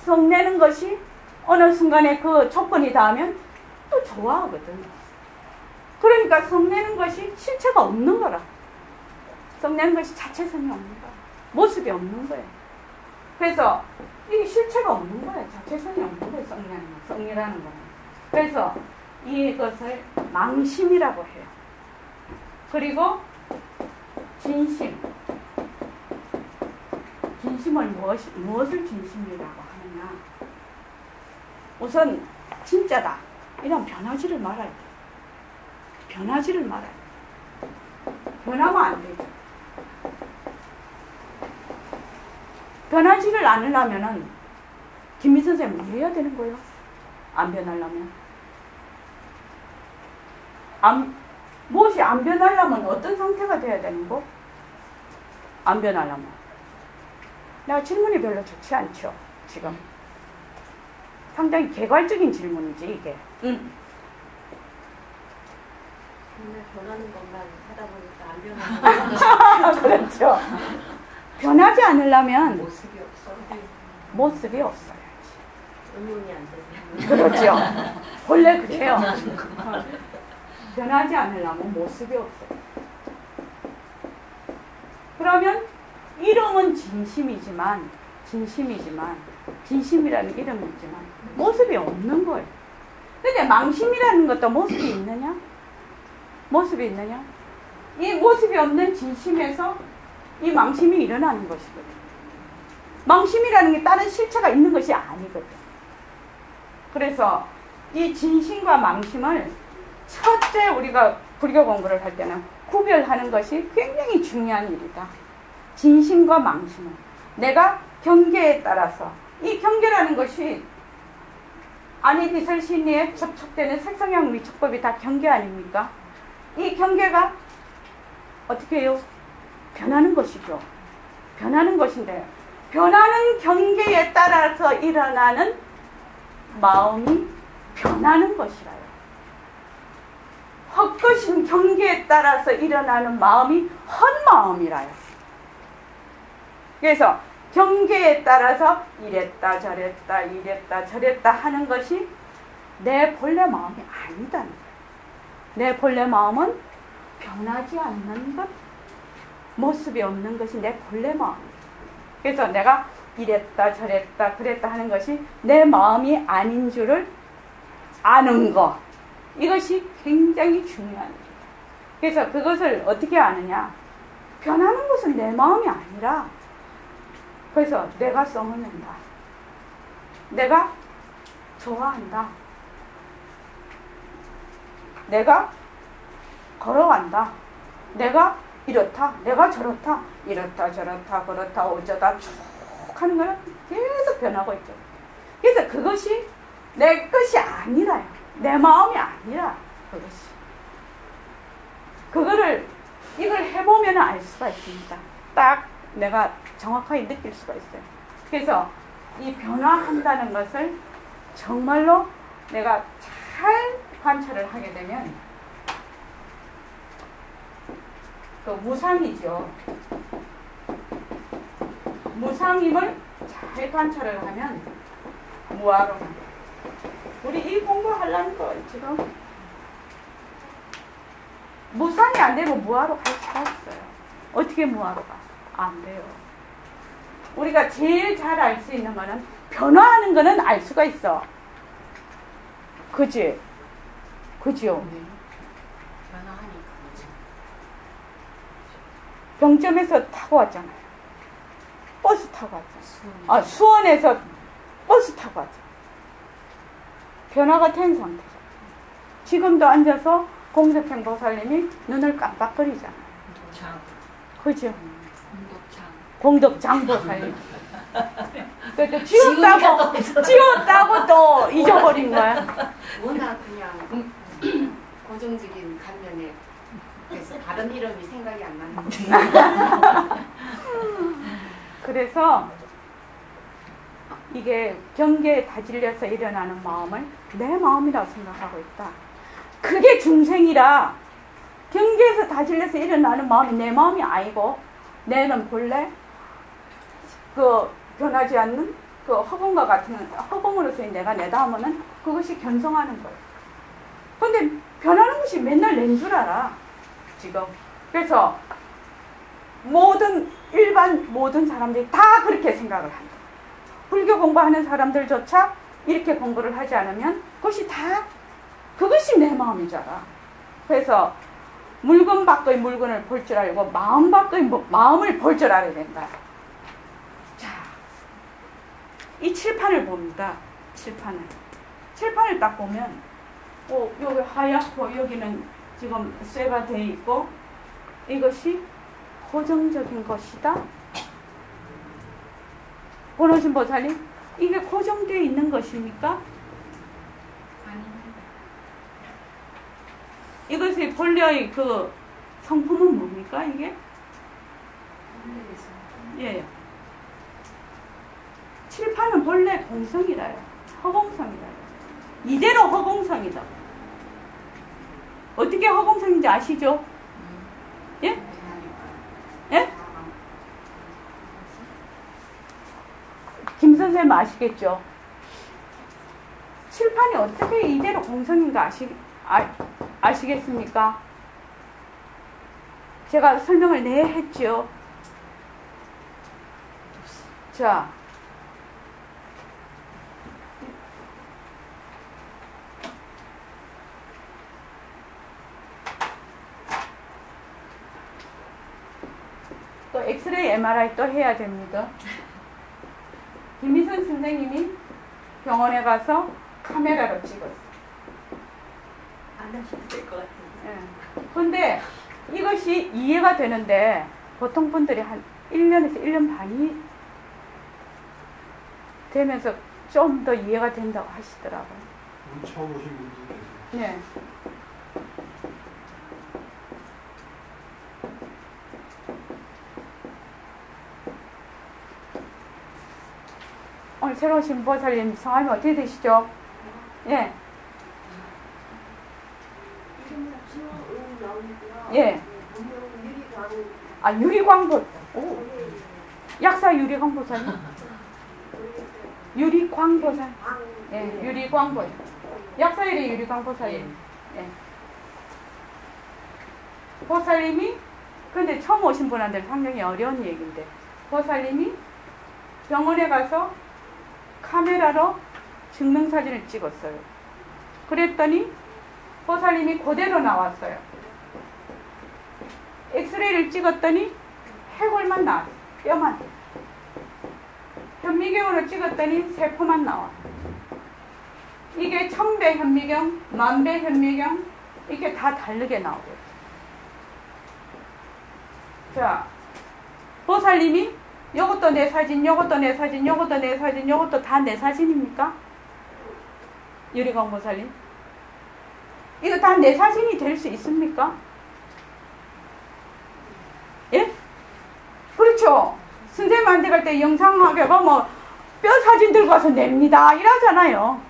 성 내는 것이 어느 순간에 그 조건이 닿으면 또 좋아하거든. 그러니까 성 내는 것이 실체가 없는 거라. 성 내는 것이 자체성이 없는 거야. 모습이 없는 거예요. 그래서 이게 실체가 없는 거예요. 자체성이 없는 거예요. 성 내는 거, 성이라는 거는. 그래서 이것을 망심이라고 해요. 그리고 진심. 진심을 무엇을 진심이라고 하느냐. 우선 진짜다. 이런 변하지를 말아야 돼. 변하지를 말아야 돼. 변하면 안 되죠. 변하지를 않으려면은 김미 선생님 뭐 해야 되는 거예요? 안 변하려면. 무엇이 안 변하려면 어떤 상태가 돼야 되는 거? 안 변하려면. 내가 질문이 별로 좋지 않죠, 지금. 상당히 개괄적인 질문이지, 이게. 맨날 변하는 것만 하다 보니까 안 변하는 그렇죠. 변하지 않으려면 모습이 없어. 모습이 없어야지. 응용이 안 되네. 그렇죠. 원래 그래요. 변하지 않으려면 모습이 없어요. 그러면 이름은 진심이지만 진심이라는 이름은 있지만 모습이 없는 거예요. 근데 망심이라는 것도 모습이 있느냐? 모습이 있느냐? 이 모습이 없는 진심에서 이 망심이 일어나는 것이거든. 망심이라는 게 다른 실체가 있는 것이 아니거든. 그래서 이 진심과 망심을 첫째 우리가 불교 공부를 할 때는 구별하는 것이 굉장히 중요한 일이다. 진심과 망심은 내가 경계에 따라서 이 경계라는 것이 안이비설 심리에 접촉되는 색성향 미촉법이 다 경계 아닙니까? 이 경계가 어떻게 해요? 변하는 것이죠. 변하는 것인데 변하는 경계에 따라서 일어나는 마음이 변하는 것이라요. 헛것인 경계에 따라서 일어나는 마음이 헛마음이라요. 그래서 경계에 따라서 이랬다 저랬다 이랬다 저랬다 하는 것이 내 본래 마음이 아니다는 거예요. 내 본래 마음은 변하지 않는 것, 모습이 없는 것이 내 본래 마음이에요. 그래서 내가 이랬다 저랬다 그랬다 하는 것이 내 마음이 아닌 줄을 아는 것, 이것이 굉장히 중요한 일이에요. 그래서 그것을 어떻게 아느냐? 변하는 것은 내 마음이 아니라, 그래서 내가 성을 낸다. 내가 좋아한다. 내가 걸어간다. 내가 이렇다. 내가 저렇다. 이렇다 저렇다 그렇다 어쩌다 쭉 하는 거는 계속 변하고 있죠. 그래서 그것이 내 것이 아니라요. 내 마음이 아니라 그것이. 이걸 해보면 알 수가 있습니다. 딱 내가 정확하게 느낄 수가 있어요. 그래서 이 변화한다는 것을 정말로 내가 잘 관찰을 하게 되면 그 무상이죠. 무상임을 잘 관찰을 하면 무아로. 우리 이 공부하려는 거 지금 무상이 안 되면 무아로 갈 수가 없어요. 어떻게 무아로 가? 안 돼요. 우리가 제일 잘 알 수 있는 거는 변화하는 거는 알 수가 있어. 그지? 그지요? 변화하니까 그렇죠. 병점에서 타고 왔잖아요. 버스 타고 왔잖아요. 수원에서 버스 타고 왔잖아요. 변화가 된 상태죠. 지금도 앉아서 공덕행 보살님이 눈을 깜빡거리잖아요. 공덕창. 그죠? 공덕창. 공덕장보살님. 그래도 지웠다고 또 잊어버린 거야. 워낙 그냥 고정적인 관념에 그래서 다른 이름이 생각이 안 나는데. 그래서 이게 경계에 다질려서 일어나는 마음을 내 마음이라고 생각하고 있다. 그게 중생이라 경계에서 다질려서 일어나는 마음이 내 마음이 아니고 내는 본래 그 변하지 않는 그 허공과 같은 허공으로서의 내가 내다 하면은 그것이 견성하는 거예요. 근데 변하는 것이 맨날 낸 줄 알아 지금. 그래서 모든 사람들이 다 그렇게 생각을 한다. 불교 공부하는 사람들조차 이렇게 공부를 하지 않으면 그것이 내 마음이잖아. 그래서 물건 밖의 물건을 볼 줄 알고 마음 밖의 마음을 볼 줄 알아야 된다. 자, 이 칠판을 봅니다. 칠판을 딱 보면 여기 하얗고 여기는 지금 쇠가 돼 있고 이것이 고정적인 것이다. 권오신 보살님, 이게 고정되어 있는 것입니까? 아닙니다. 이것이 본래의 그 성품은 뭡니까, 이게? 예. 칠판은 본래 공성이라요. 허공성이라요. 이대로 허공성이다. 어떻게 허공성인지 아시죠? 예? 예? 김 선생님 아시겠죠? 칠판이 어떻게 이대로 공성인가 아시겠습니까? 제가 설명을 했죠. 자, 또 엑스레이 MRI 또 해야 됩니다. 김희선 선생님이 병원에 가서 카메라로 찍었어요. 안 하셔도 될 것 같은데. 예. 근데 이것이 이해가 되는데 보통 분들이 한 1년에서 1년 반이 되면서 좀 더 이해가 된다고 하시더라고요. 처음 오신 분들 계세요. 네. 오늘 새로 오신 보살님 성함이 어떻게 되시죠? 예. 예. 아, 유리광보. 오. 약사 유리광보살님? 유리광보살. 예, 유리광보. 약사 유리광보살님. 예. 보살님이, 근데 처음 오신 분한테 상당히 어려운 얘기인데, 보살님이 병원에 가서 카메라로 증명사진을 찍었어요. 그랬더니 보살님이 그대로 나왔어요. 엑스레이를 찍었더니 해골만 나왔어요. 뼈만. 현미경으로 찍었더니 세포만 나와. 이게 1000배 현미경, 10,000배 현미경 이렇게 다 다르게 나오고요. 자, 보살님이 요것도 내 사진, 요것도 내 사진, 요것도 내 사진, 요것도 다 내 사진입니까? 유리광 보살님. 이거 다 내 사진이 될 수 있습니까? 예? 그렇죠. 선생님한테 갈 때 영상학교가 뭐 뼈 사진 들고 와서 냅니다 이러잖아요.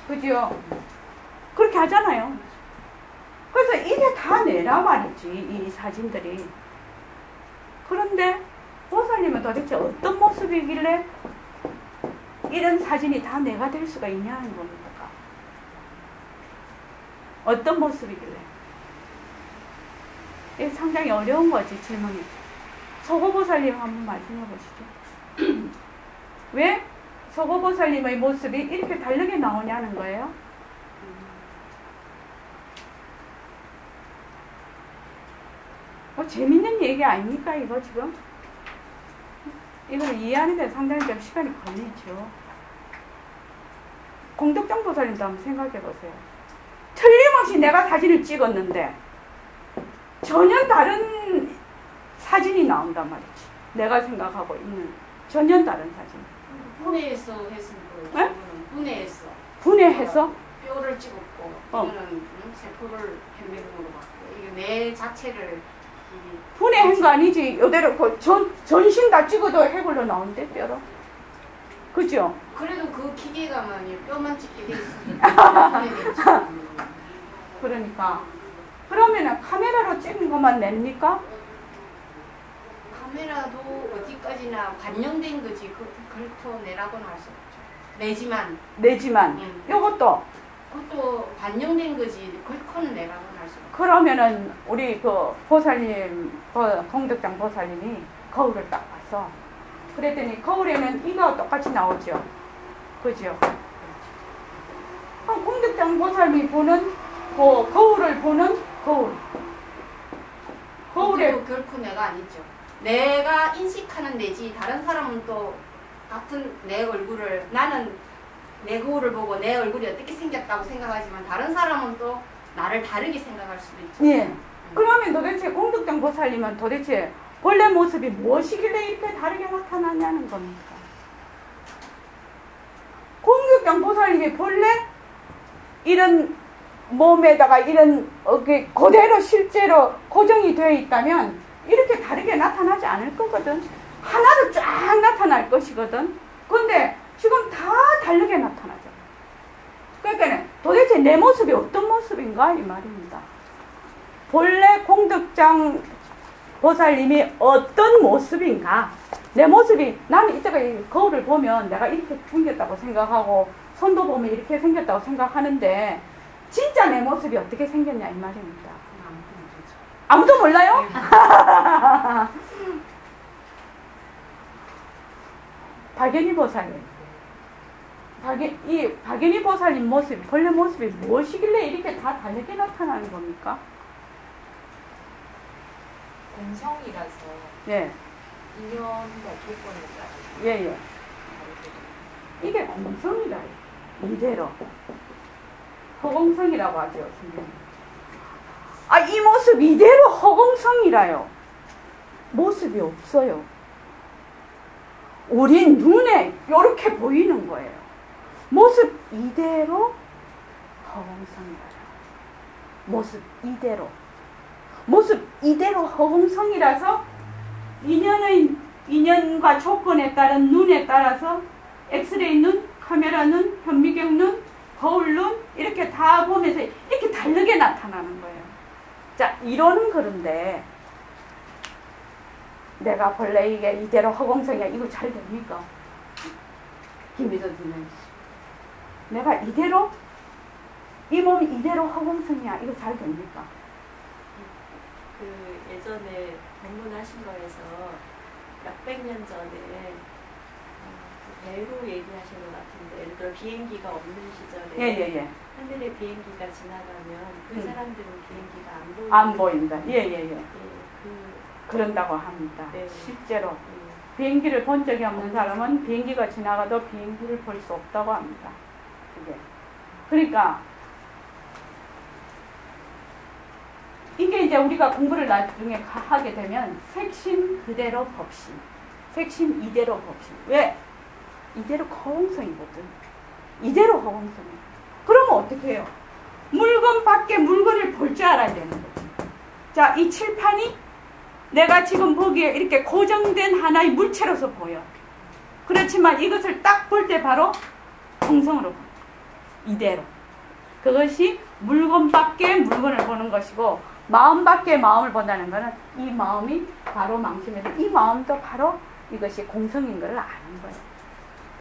그죠? 그렇게 하잖아요. 그래서 이게 다 내라 말이지, 이 사진들이. 그런데 보살님은 도대체 어떤 모습이길래 이런 사진이 다 내가 될 수가 있냐는 겁니까? 어떤 모습이길래? 이게 상당히 어려운 거지, 질문이. 서고보살님 한번 말씀해 보시죠. 왜 서고보살님의 모습이 이렇게 다르게 나오냐는 거예요. 재밌는 얘기 아닙니까, 이거 지금? 이걸 이해하는 데 상당히 좀 시간이 걸리죠. 공덕장 보살님도 한번 생각해 보세요. 틀림없이 내가 사진을 찍었는데 전혀 다른 사진이 나온단 말이지. 내가 생각하고 있는 전혀 다른 사진. 분해해서 했으면 네? 이거는 분해해서 분해해서 뼈를 찍었고 이거는 세포를 현미경으로 봤고 이게 뇌 자체를 분해한 거 아니지. 이대로 전신 다 찍어도 해골로 나오는데 뼈로. 그죠? 그래도 그 기계가만이 뼈만 찍게 돼 있으니까 분해되지. 그러니까 그러면은 카메라로 찍은 것만 냅니까? 카메라도 어디까지나 반영된 거지 긁어내라고는 할 수 없죠. 내지만 요것도 그것도 반영된 거지 긁어는 내라고는 할 수 없죠. 그러면은 우리 그 보살님 공덕장 보살님이 거울을 딱 봤어. 그랬더니 거울에는 이거와 똑같이 나오죠. 그죠? 공덕장 보살님이 보는 거울을 보는 거울에 그것도 결코 내가 아니죠. 내가 인식하는 내지 다른 사람은 또 같은 내 얼굴을 나는 내 거울을 보고 내 얼굴이 어떻게 생겼다고 생각하지만 다른 사람은 또 나를 다르게 생각할 수도 있죠. 예. 그러면 도대체 공덕장 보살님은 도대체 본래 모습이 무엇이길래 이렇게 다르게 나타나냐는 겁니까? 공덕장 보살님이 본래 이런 몸에다가 이런 그대로 실제로 고정이 되어 있다면 이렇게 다르게 나타나지 않을 거거든. 하나로 쫙 나타날 것이거든. 근데 지금 다 다르게 나타나죠. 그러니까 도대체 내 모습이 어떤 모습인가 이 말입니다. 본래 공덕장 보살님이 어떤 모습인가. 내 모습이 나는 이때가 거울을 보면 내가 이렇게 생겼다고 생각하고 손도 보면 이렇게 생겼다고 생각하는데 진짜 내 모습이 어떻게 생겼냐 이 말입니다. 아무도 몰라요? 박연희 보살님. 이 박연희 보살님 모습, 본래 모습이 무엇이길래 이렇게 다 다르게 나타나는 겁니까? 공성이라서 예. 인연과 조건에 따라 예. 이게 공성이다. 이대로. 허공성이라고 하죠, 선생님. 이 모습 이대로 허공성이라요. 모습이 없어요. 우리 눈에 이렇게 보이는 거예요. 모습 이대로 허공성이라요. 모습 이대로 허공성이라서 인연과 조건에 따른 눈에 따라서 엑스레이 눈, 카메라 눈, 현미경 눈, 거울 눈 이렇게 다 보면서 이렇게 다르게 나타나는 거예요. 자, 이론은 그런데 내가 본래 이게 이대로 허공성이야. 이거 잘 됩니까? 김미선 선생님. 내가 이대로 이 몸이 이대로 허공성이야. 이거 잘 됩니까? 그 예전에 방문하신 거에서 몇백 년 전에 배로 얘기하신 것 같은데 예를 들어 비행기가 없는 시절에 예. 하늘에 비행기가 지나가면 그 사람들은 비행기가 안 보인다. 예. 그런다고 합니다. 네. 실제로 비행기를 본 적이 없는 사람은 비행기가 지나가도 비행기를 볼 수 없다고 합니다. 그게. 그러니까 이게 이제 우리가 공부를 나중에 하게 되면 색심 그대로 법심, 색심 이대로 법심. 왜? 이대로 허공성이거든. 이대로 허공성이야. 그러면 어떻게 해요? 물건 밖에 물건을 볼 줄 알아야 되는 거지. 자, 이 칠판이 내가 지금 보기에 이렇게 고정된 하나의 물체로서 보여. 그렇지만 이것을 딱 볼 때 바로 공성으로 보여. 이대로. 그것이 물건 밖에 물건을 보는 것이고 마음 밖에 마음을 본다는 것은 이 마음이 바로 망심에서 이 마음도 바로 이것이 공성인 것을 아는 거예요.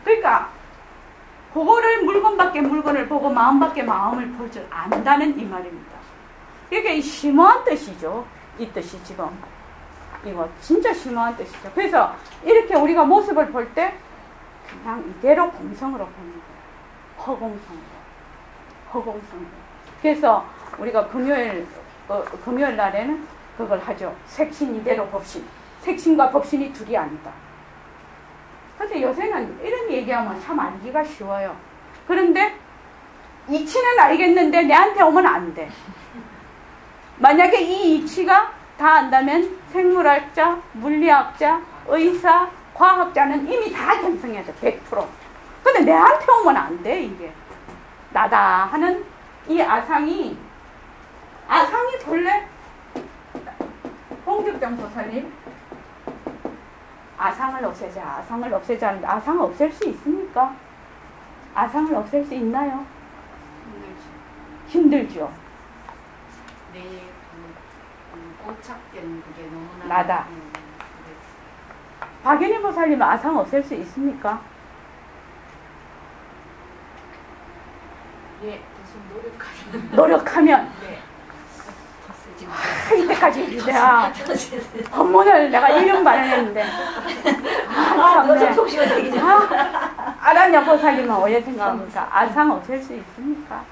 그러니까 그거를 물건 밖에 물건을 보고 마음 밖에 마음을 볼 줄 안다는 이 말입니다. 이게 심오한 뜻이죠. 이 뜻이 지금. 이거 진짜 심오한 뜻이죠. 그래서 이렇게 우리가 모습을 볼 때 그냥 이대로 공성으로 보는 거예요. 허공성으로. 그래서 우리가 금요일 날에는 그걸 하죠. 색신 이대로 법신. 색신과 법신이 둘이 아니다. 근데 요새는 이런 얘기하면 참 알기가 쉬워요. 그런데 이치는 알겠는데 내한테 오면 안 돼. 만약에 이 이치가 다 안다면 생물학자, 물리학자, 의사, 과학자는 이미 다 견성해야 돼. 100%. 근데 내한테 오면 안 돼, 이게. 나다 하는 이 아상이 본래 홍득정 보살님 아상을 없애자 하는데 아상을 없앨 수 있습니까? 아상을 없앨 수 있나요? 힘들죠. 내 고착된 그게 너무나 나다. 박연희 보살님은 아상 없앨 수 있습니까? 예, 무슨 노력하면 네. 이때까지 내가 법문을 내가 1년 반을 했는데 참네. 아란야 보살님은 어떻게 생각합니까? 아상 없앨 수 있습니까?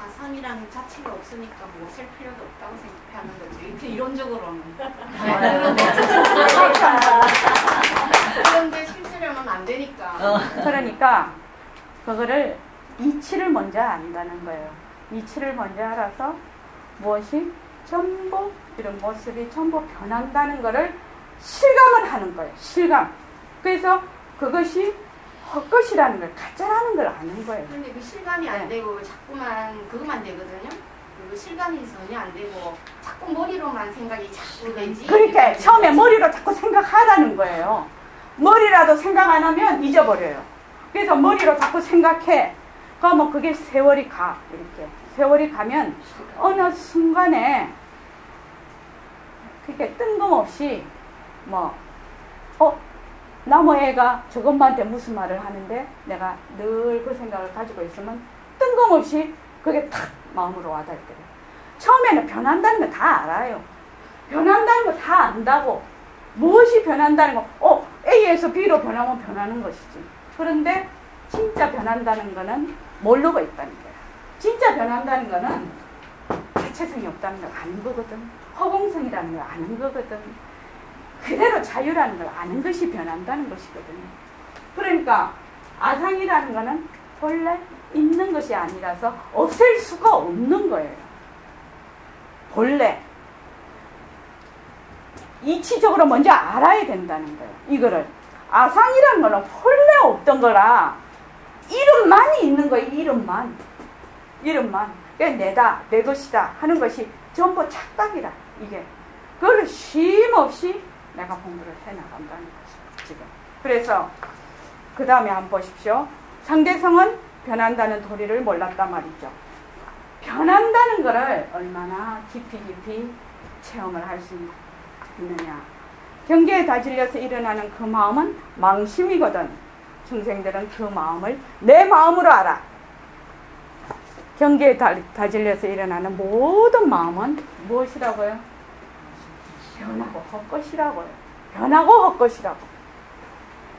아상이라는 자체가 없으니까 뭐 셀 필요도 없다고 생각하는 거죠. 이렇게 이론적으로는. 그런데 실제로는 안 되니까. 그러니까 그거를 이치를 먼저 안다는 거예요. 이치를 먼저 알아서 무엇이 전부 이런 모습이 전부 변한다는 거를 실감을 하는 거예요. 실감. 그래서 그것이 헛것이라는 걸 가짜라는 걸 아는 거예요. 근데 그 실감이 안 되고 자꾸만 그것만 되거든요. 그 실감이 전혀 안 되고 자꾸 머리로만 생각이 자꾸 되지. 그러니까 처음에 머리로 자꾸 생각하라는 거예요. 머리라도 생각 안 하면 잊어버려요. 그래서 머리로 자꾸 생각해. 그러면 그게 세월이 가. 이렇게. 세월이 가면 어느 순간에 그게 뜬금없이 나무 애가 저것만한테 무슨 말을 하는데 내가 늘 그 생각을 가지고 있으면 뜬금없이 그게 탁 마음으로 와닿더래요. 처음에는 변한다는 거 다 알아요. 변한다는 거 다 안다고. 무엇이 변한다는 거, A에서 B로 변하면 변하는 것이지. 그런데 진짜 변한다는 거는 모르고 있다는 거야. 진짜 변한다는 거는 자체성이 없다는 걸 아는 거거든. 허공성이라는 걸 아는 거거든. 그대로 자유라는 걸 아는 것이 변한다는 것이거든요. 그러니까 아상이라는 거는 본래 있는 것이 아니라서 없앨 수가 없는 거예요. 본래. 이치적으로 먼저 알아야 된다는 거예요. 이거를. 아상이라는 거는 본래 없던 거라 이름만이 있는 거예요. 이름만. 그러니까 내다, 내 것이다 하는 것이 전부 착각이라. 이게. 그걸 쉼없이 내가 공부를 해나간다는 거죠. 지금. 그래서 그 다음에 한번 보십시오. 상대성은 변한다는 도리를 몰랐단 말이죠. 변한다는 거를 얼마나 깊이 체험을 할 수 있느냐. 경계에 다질려서 일어나는 그 마음은 망심이거든. 중생들은 그 마음을 내 마음으로 알아. 경계에 다질려서 일어나는 모든 마음은 무엇이라고요? 변하고 헛것이라고요. 변하고 헛것이라고.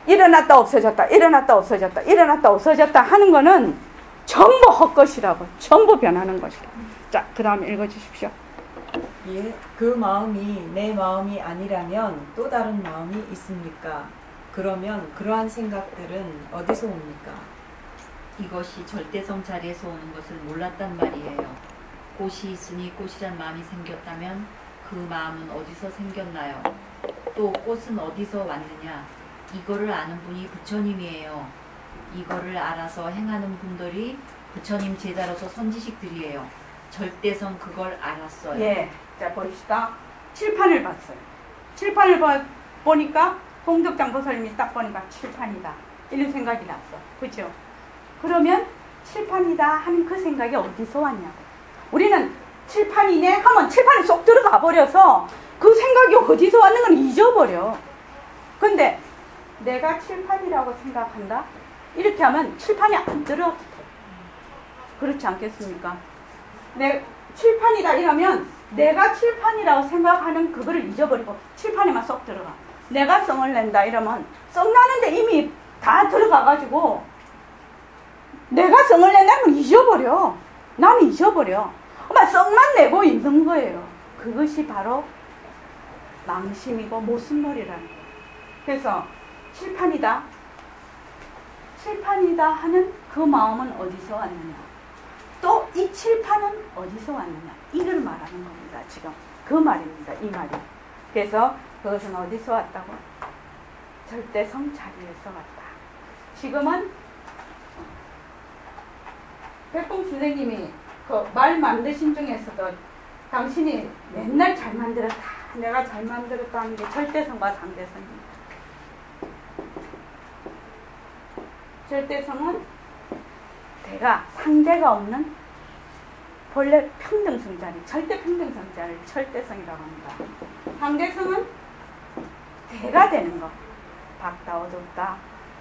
일어났다 없어졌다, 일어났다 없어졌다, 일어났다 없어졌다 하는 거는 전부 헛것이라고. 전부 변하는 것이다. 자, 그 다음에 읽어주십시오. 예, 그 마음이 내 마음이 아니라면 또 다른 마음이 있습니까? 그러면 그러한 생각들은 어디서 옵니까? 이것이 절대성 자리에서 오는 것을 몰랐단 말이에요. 꽃이 있으니 꽃이란 마음이 생겼다면 그 마음은 어디서 생겼나요? 또 꽃은 어디서 왔느냐? 이거를 아는 분이 부처님이에요. 이거를 알아서 행하는 분들이 부처님 제자로서 선지식들이에요. 절대성 그걸 알았어요. 예, 자 보시다. 칠판을 봤어요. 칠판을 보니까 홍덕장 보살님이 딱 보니까 칠판이다 이런 생각이 났어. 그렇죠? 그러면 칠판이다 하는 그 생각이 어디서 왔냐고. 우리는 칠판이네 하면 칠판에 쏙 들어가 버려서 그 생각이 어디서 왔는 건 잊어버려. 근데 내가 칠판이라고 생각한다? 이렇게 하면 칠판이 안 들어. 그렇지 않겠습니까? 내 칠판이다 이러면 내가 칠판이라고 생각하는 그거를 잊어버리고 칠판에만 쏙 들어가. 내가 성을 낸다 이러면 성 나는데 이미 다 들어가가지고 내가 성을 낸다는 건 잊어버려. 나는 잊어버려. 엄마 성만 내고 있는 거예요. 그것이 바로 망심이고 모순놀이라는 거예요. 그래서 칠판이다 하는 그 마음은 어디서 왔느냐. 또 이 칠판은 어디서 왔느냐. 이걸 말하는 겁니다. 지금 그 말입니다. 이 말이. 그래서 그것은 어디서 왔다고? 절대성 자리에서 왔다. 지금은 백봉 선생님이 그 말 만드신 중에서도 당신이 맨날 잘 만들었다, 내가 잘 만들었다 하는 게 절대성과 상대성입니다. 절대성은 대가 상대가 없는 본래 평등성 자리, 절대 평등성 자리를 절대성이라고 합니다. 상대성은 대가 되는 것. 밝다, 어둡다,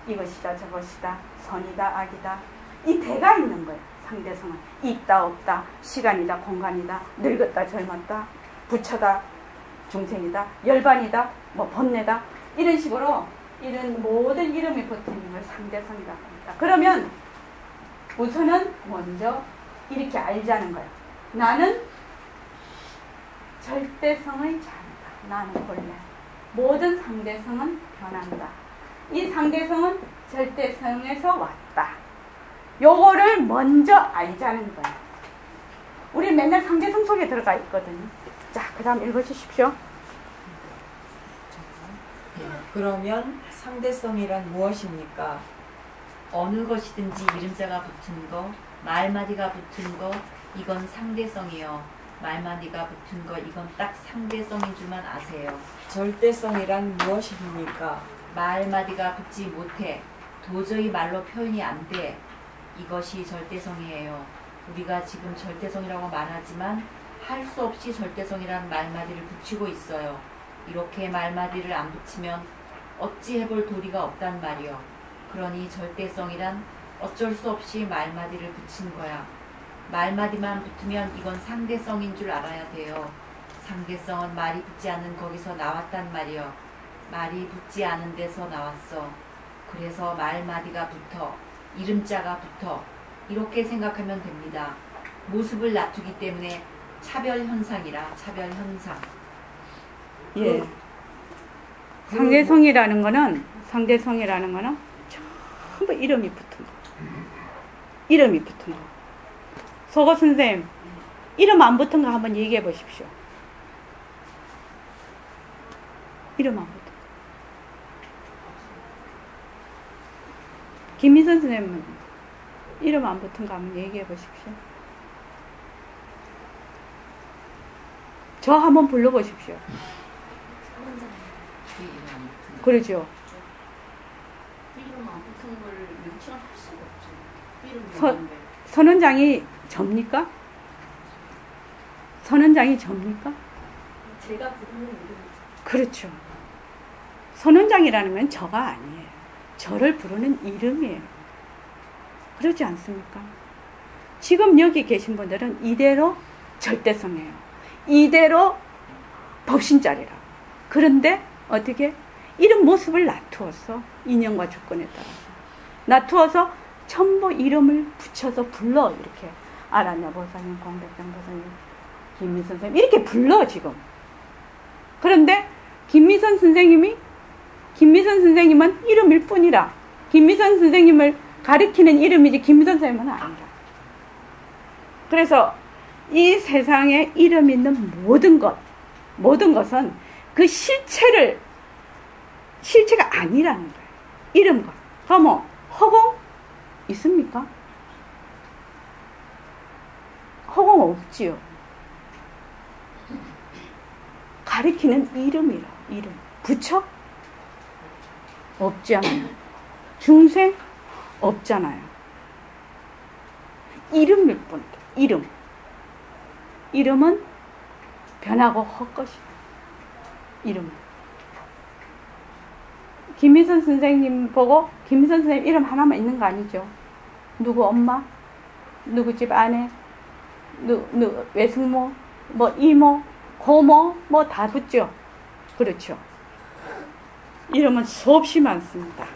이것이다, 저것이다, 선이다, 악이다. 이 대가 있는 거예요. 상대성은 있다, 없다, 시간이다, 공간이다, 늙었다, 젊었다, 부처다, 중생이다, 열반이다, 뭐 번뇌다, 이런 식으로 이런 모든 이름이 붙은 걸 상대성이라고 합니다. 그러면 우선은 먼저 이렇게 알자는 거예요. 나는 절대성의 자리다. 나는 본래 모든 상대성은 변한다. 이 상대성은 절대성에서 왔다. 요거를 먼저 알자는 거예요. 우리 맨날 상대성 속에 들어가 있거든요. 자, 그 다음 읽어주십시오. 그러면 상대성이란 무엇입니까? 어느 것이든지 이름자가 붙은 거, 말마디가 붙은 거, 이건 상대성이요. 말마디가 붙은 거, 이건 딱 상대성인 줄만 아세요. 절대성이란 무엇입니까? 말마디가 붙지 못해. 도저히 말로 표현이 안 돼. 이것이 절대성이에요. 우리가 지금 절대성이라고 말하지만 할 수 없이 절대성이란 말마디를 붙이고 있어요. 이렇게 말마디를 안 붙이면 어찌 해볼 도리가 없단 말이요. 그러니 절대성이란 어쩔 수 없이 말마디를 붙인 거야. 말마디만 붙으면 이건 상대성인 줄 알아야 돼요. 상대성은 말이 붙지 않는 거기서 나왔단 말이요. 말이 붙지 않은 데서 나왔어. 그래서 말마디가 붙어, 이름자가 붙어, 이렇게 생각하면 됩니다. 모습을 낮추기 때문에 차별현상이라, 차별현상. 예. 상대성이라는 거는 전부 이름이 붙은 거. 이름이 붙은 거. 서거 선생님, 이름 안 붙은 거 한번 얘기해 보십시오. 이름 안 붙은 거. 김미선 선생님은 이름 안 붙은 거 한번 얘기해 보십시오. 저 한번 불러보십시오. 그러죠. 이름 안 붙은 걸 명칭을 할 수가 없죠. 이름이 서- 있는데. 선원장이 접니까? 선원장이 접니까? 제가 부르는 이름이죠. 그렇죠. 선원장이라는 건 저가 아니에요. 저를 부르는 이름이에요. 그렇지 않습니까? 지금 여기 계신 분들은 이대로 절대성이에요. 이대로 법신자리라. 그런데 어떻게? 이름 모습을 놔두어서 인연과 조건에 따라서 놔두어서 전부 이름을 붙여서 불러. 이렇게 아라냐 보살님, 공백장 보살님, 김미선 선생님 이렇게 불러 지금. 그런데 김미선 선생님은 이름일 뿐이라. 김미선 선생님을 가리키는 이름이지 김미선 선생님은 아니라. 그래서 이 세상에 이름 있는 모든 것은 그 실체가 아니라는 거예요. 이름과. 그럼 허공 있습니까? 허공 없지요. 가리키는 이름이라. 이름. 부처? 없잖아요. 중생? 없잖아요. 이름일 뿐이다. 이름. 이름은 변하고 헛것이다. 이름. 김미선 선생님 보고 김미선 선생님 이름 하나만 있는 거 아니죠? 누구 엄마? 누구 집 아내? 외숙모? 뭐 이모? 고모? 뭐 다 붙죠? 그렇죠. 이름은 수없이 많습니다.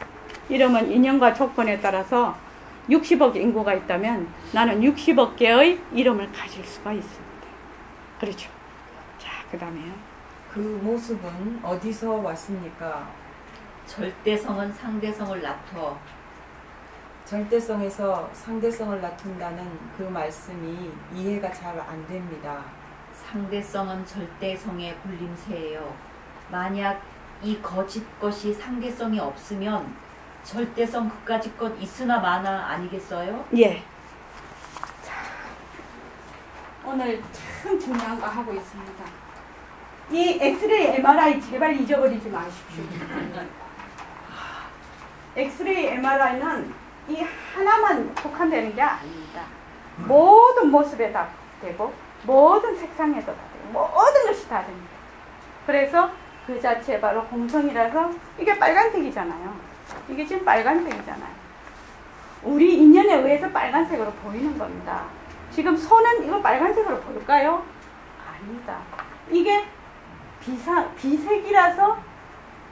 이름은 인연과 조건에 따라서 60억 인구가 있다면 나는 60억 개의 이름을 가질 수가 있습니다. 그렇죠. 자, 그 다음에요. 그 모습은 어디서 왔습니까? 절대성은 상대성을 낳고 절대성에서 상대성을 낳는다는 그 말씀이 이해가 잘 안 됩니다. 상대성은 절대성의 불림새예요. 만약 이 거짓 것이 상대성이 없으면 절대성 그까짓 것 있으나 마나 아니겠어요? 예. 자, 오늘 참 중요한 거 하고 있습니다. 이 엑스레이 MRI 제발 잊어버리지 마십시오. 엑스레이 MRI는 이 하나만 국한되는 게 아닙니다. 모든 모습에 다 되고 모든 색상에도 다 되고 모든 것이 다 됩니다. 그래서 그 자체 바로 공성이라서 이게 빨간색이잖아요. 이게 지금 빨간색이잖아요. 우리 인연에 의해서 빨간색으로 보이는 겁니다. 지금 손은 이거 빨간색으로 보일까요? 아닙니다. 이게 비색이라서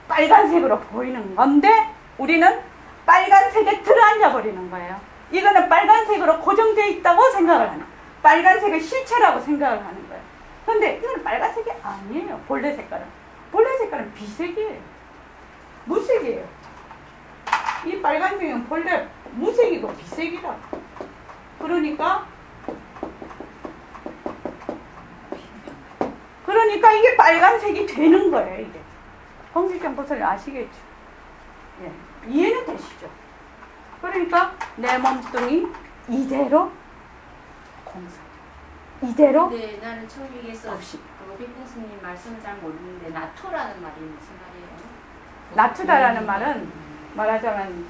빨간색으로 보이는 건데 우리는 빨간색에 들어앉아 버리는 거예요. 이거는 빨간색으로 고정되어 있다고 생각을 하는 거예요. 빨간색을 실체라고 생각을 하는 거예요. 근데 이거는 빨간색이 아니에요. 본래 색깔은. 본래 색깔은 비색이에요. 무색이에요. 이 빨간색은 본래 무색이고 비색이라고. 그러니까 이게 빨간색이 되는 거예요. 이게. 홍길동 보살님 아시겠죠? 예. 이해는 되시죠? 그러니까 내 몸뚱이 이대로 공성. 이대로 네, 나는 처음에서 없이. 빅보스님 말씀을 잘 모르는데 나토라는 말이 무슨 말이에요? 나투다라는 말은 말하자면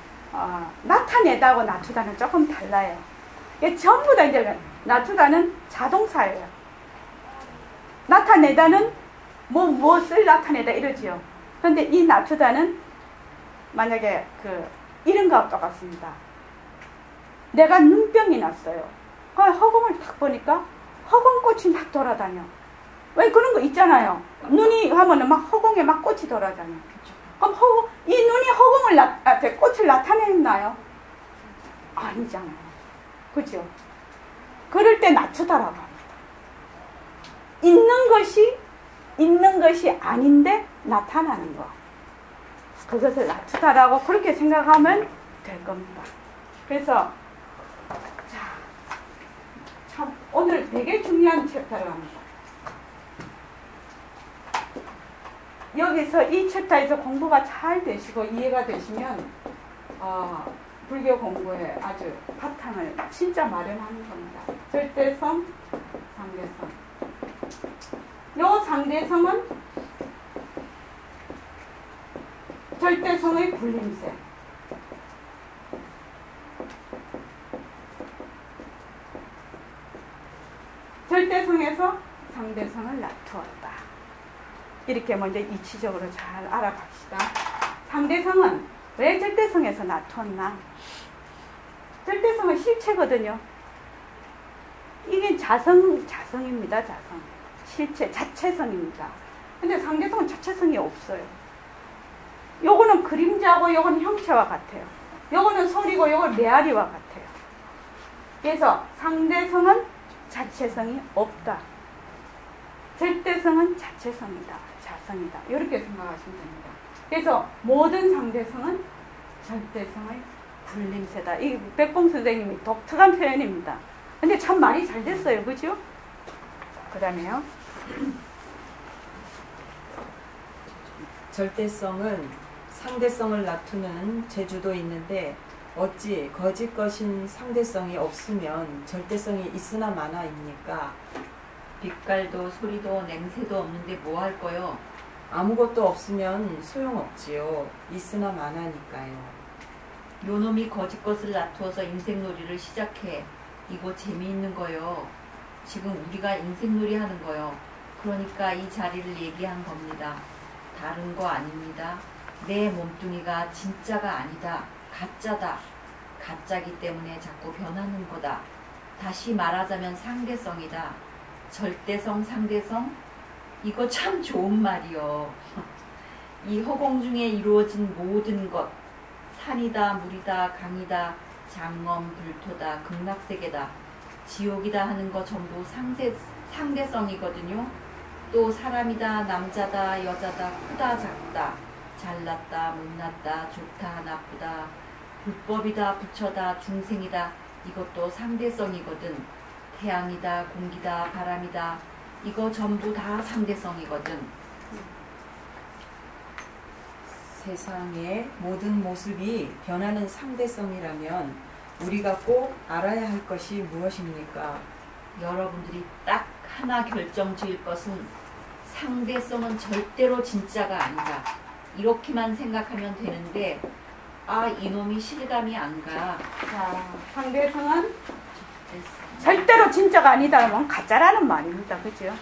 나타내다하고 나투다는 조금 달라요. 이게 전부 다 이제 나투다는 자동사예요. 나타내다는 무엇을 나타내다 이러지요. 그런데 이 나투다는 만약에 이런 거와 똑같습니다. 내가 눈병이 났어요. 허공을 탁 보니까 허공꽃이 막 돌아다녀. 왜 그런 거 있잖아요. 눈이 하면은 막 허공에 막 꽃이 돌아다녀. 그럼 이 눈이 꽃을 나타내나요? 아니잖아요. 그죠? 그럴 때 나투다라고 합니다. 있는 것이 아닌데 나타나는 거. 그것을 나투다라고 그렇게 생각하면 될 겁니다. 그래서 참 오늘 되게 중요한 챕터를 합니다. 여기서 이 챕터에서 공부가 잘 되시고 이해가 되시면 불교 공부에 아주 바탕을 진짜 마련하는 겁니다. 절대성, 상대성. 요 상대성은 절대성의 불림세. 절대성에서 상대성을 놔두었다. 이렇게 먼저 이치적으로 잘 알아갑시다. 상대성은 왜 절대성에서 놔두었나? 절대성은 실체거든요. 이게 자성입니다. 자성. 실체, 자체성입니다. 근데 상대성은 자체성이 없어요. 요거는 그림자고 요거는 형체와 같아요. 요거는 소리고 요거는 메아리와 같아요. 그래서 상대성은 자체성이 없다. 절대성은 자체성이다. 자성이다. 이렇게 생각하시면 됩니다. 그래서 모든 상대성은 절대성의 불림세다. 이 백봉 선생님이 독특한 표현입니다. 근데 참 말이 잘 됐어요. 그죠? 그 다음에요. 절대성은 상대성을 나투는 재주도 있는데 어찌 거짓 것인 상대성이 없으면 절대성이 있으나 마나입니까? 빛깔도 소리도 냄새도 없는데 뭐 할 거요? 아무것도 없으면 소용없지요. 있으나 마나니까요. 요놈이 거짓 것을 놔두어서 인생놀이를 시작해. 이거 재미있는 거요. 지금 우리가 인생놀이 하는 거요. 그러니까 이 자리를 얘기한 겁니다. 다른 거 아닙니다. 내 몸뚱이가 진짜가 아니다. 가짜다. 가짜기 때문에 자꾸 변하는 거다. 다시 말하자면 상대성이다. 절대성, 상대성? 이거 참 좋은 말이요. 이 허공 중에 이루어진 모든 것, 산이다, 물이다, 강이다, 장엄, 불토다, 극락세계다, 지옥이다 하는 거 전부 상대성이거든요. 또 사람이다, 남자다, 여자다, 크다, 작다, 잘났다, 못났다, 좋다, 나쁘다, 불법이다, 부처다, 중생이다, 이것도 상대성이거든. 태양이다, 공기다, 바람이다, 이거 전부 다 상대성이거든. 세상의 모든 모습이 변하는 상대성이라면 우리가 꼭 알아야 할 것이 무엇입니까? 여러분들이 딱 하나 결정 지을 것은 상대성은 절대로 진짜가 아니다. 이렇게만 생각하면 되는데 아 이놈이 실감이 안 가. 자, 상대성은 절대로 진짜가 아니다면 가짜라는 말입니다. 그죠?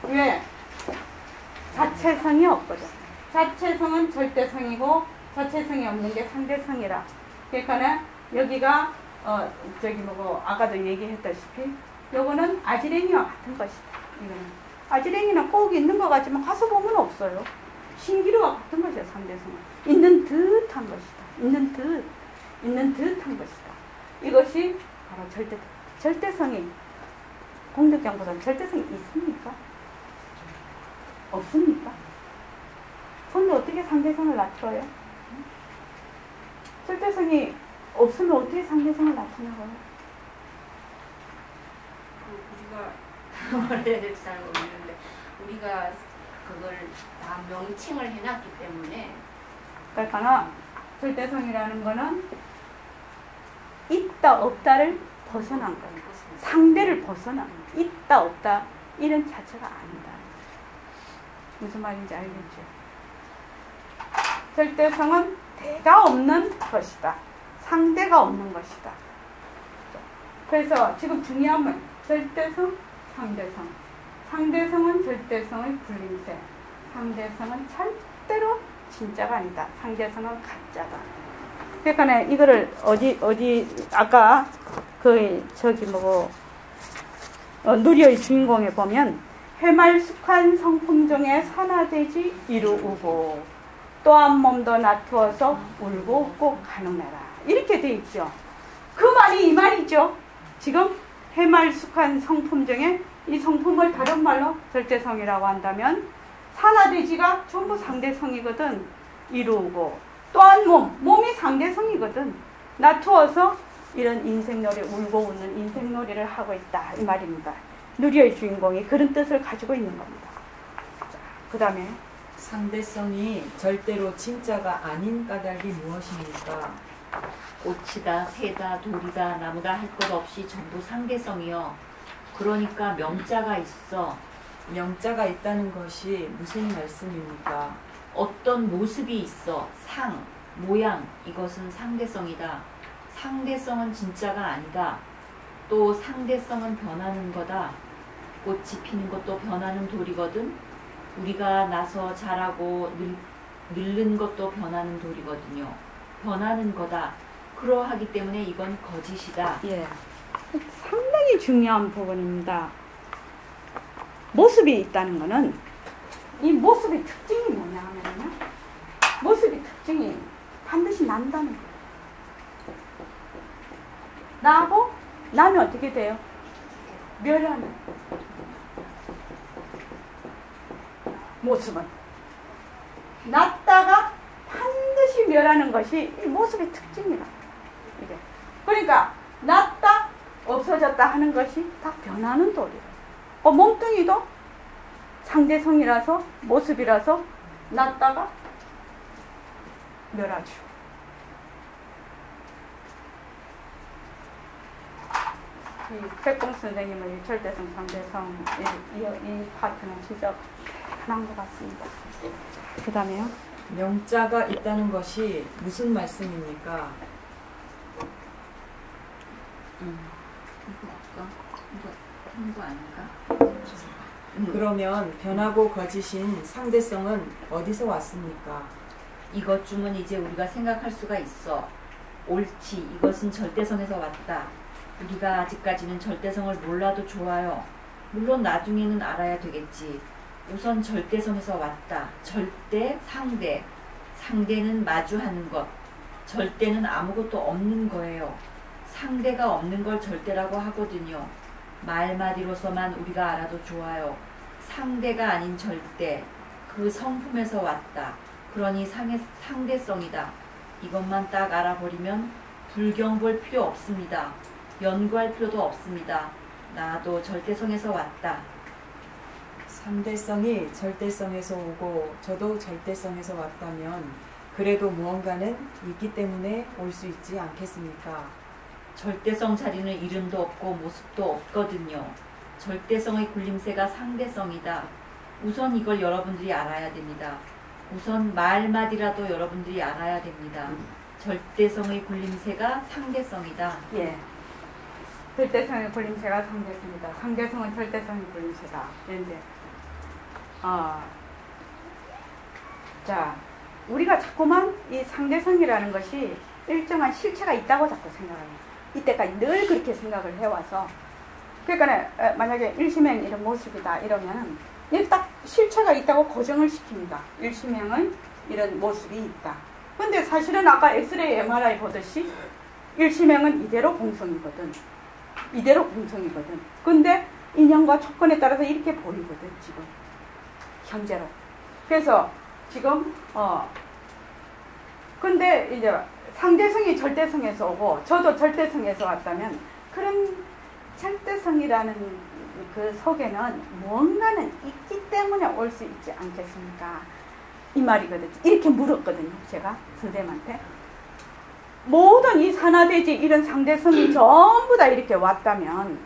왜? 자체성이 없거든. 자체성은 절대성이고 자체성이 없는 게 상대성이라. 그러니까 여기가 아까도 얘기했다시피 요거는 아지랭이와 같은 것이다. 이거는 아지랭이는 꼭 있는 것 같지만 가서 보면 없어요. 신기루와 같은 것이야. 상대성은 있는 듯한 것이다. 있는 듯한 것이다. 이것이 바로 절대성이 공덕경보다는 절대성이 있습니까? 없습니까? 근데 어떻게 상대성을 나타내요? 절대성이 없으면 어떻게 상대성을 나타내요? 우리가 뭐라 해야 될지 잘 모르겠는데 우리가 그걸 다 명칭을 해놨기 때문에 그러니까 절대성이라는 거는 있다 없다를 벗어난 거예요. 상대를 벗어난 거예요. 있다 없다 이런 자체가 아니다. 무슨 말인지 알겠죠? 절대성은 대가 없는 것이다. 상대가 없는 것이다. 그래서 지금 중요한 말 절대성, 상대성. 상대성은 절대성의 불림체. 상대성은 절대로 진짜가 아니다. 상대성은 가짜다. 그러니까 이거를 아까 누리의 주인공에 보면 해말숙한 성품 중에 산화되지 이루고 또 한 몸도 나투어서 울고 웃고 가늠해라. 이렇게 돼 있죠. 그 말이 이 말이죠. 지금 해말숙한 성품 중에 이 성품을 다른 말로 절대성이라고 한다면 산화되지가 전부 상대성이거든. 이루고 또한 몸이 상대성이거든. 나투어서 이런 인생놀이 울고 웃는 인생놀이를 하고 있다. 이 말입니다. 누리의 주인공이 그런 뜻을 가지고 있는 겁니다. 그 다음에 상대성이 절대로 진짜가 아닌 까닭이 무엇입니까? 꽃이다, 새다, 돌이다, 나무다 할 것 없이 전부 상대성이요. 그러니까 명자가 있어. 명자가 있다는 것이 무슨 말씀입니까? 어떤 모습이 있어. 상, 모양, 이것은 상대성이다. 상대성은 진짜가 아니다. 또 상대성은 변하는 거다. 꽃이 피는 것도 변하는 돌이거든. 우리가 나서 자라고 늙는 것도 변하는 돌이거든요. 변하는 거다. 그러하기 때문에 이건 거짓이다. 예, 상당히 중요한 부분입니다. 모습이 있다는 것은 이 모습의 특징이 뭐냐 하면요. 모습의 특징이 반드시 난다는 거예요. 나고 나면 어떻게 돼요? 멸하는 모습은 났다가 반드시 멸하는 것이 이 모습의 특징이라. 이게 그러니까 났다 없어졌다 하는 것이 다 변하는 도리라. 몸뚱이도 상대성이라서 모습이라서 났다가 멸하죠. 이 백공 선생님의 절대성, 상대성 이 파트는 진짜 편한 것 같습니다. 그 다음에요. 명자가 있다는 것이 무슨 말씀입니까? 이거 아닌가? 그러면 변하고 거짓인 상대성은 어디서 왔습니까? 이것 중은 이제 우리가 생각할 수가 있어. 옳지, 이것은 절대성에서 왔다. 우리가 아직까지는 절대성을 몰라도 좋아요. 물론 나중에는 알아야 되겠지. 우선 절대성에서 왔다. 절대, 상대. 상대는 마주하는 것. 절대는 아무것도 없는 거예요. 상대가 없는 걸 절대라고 하거든요. 말마디로서만 우리가 알아도 좋아요. 상대가 아닌 절대. 그 성품에서 왔다. 그러니 상대성이다. 이것만 딱 알아버리면 불경 볼 필요 없습니다. 연구할 필요도 없습니다. 나도 절대성에서 왔다. 상대성이 절대성에서 오고 저도 절대성에서 왔다면 그래도 무언가는 있기 때문에 올 수 있지 않겠습니까? 절대성 자리는 이름도 없고 모습도 없거든요. 절대성의 굴림새가 상대성이다. 우선 이걸 여러분들이 알아야 됩니다. 우선 말마디라도 여러분들이 알아야 됩니다. 절대성의 굴림새가 상대성이다. 예. 절대성의 굴림새가 상대성이다. 상대성은 절대성의 굴림새다. 이제 자, 우리가 자꾸만 이 상대성이라는 것이 일정한 실체가 있다고 자꾸 생각해요. 이때까지 늘 그렇게 생각을 해와서 그러니까 만약에 일심행 이런 모습이다 이러면은 딱 실체가 있다고 고정을 시킵니다. 일심행은 이런 모습이 있다. 근데 사실은 아까 엑스레이 MRI 보듯이 일심행은 이대로 공성이거든. 이대로 공성이거든. 근데 인연과 조건에 따라서 이렇게 보이거든 지금 현재로. 그래서 지금 근데 이제 상대성이 절대성에서 오고 저도 절대성에서 왔다면 그런 절대성이라는 그 속에는 무언가는 있기 때문에 올 수 있지 않겠습니까? 이 말이거든요. 이렇게 물었거든요. 제가 선생님한테. 모든 이 산화대지 이런 상대성이 전부 다 이렇게 왔다면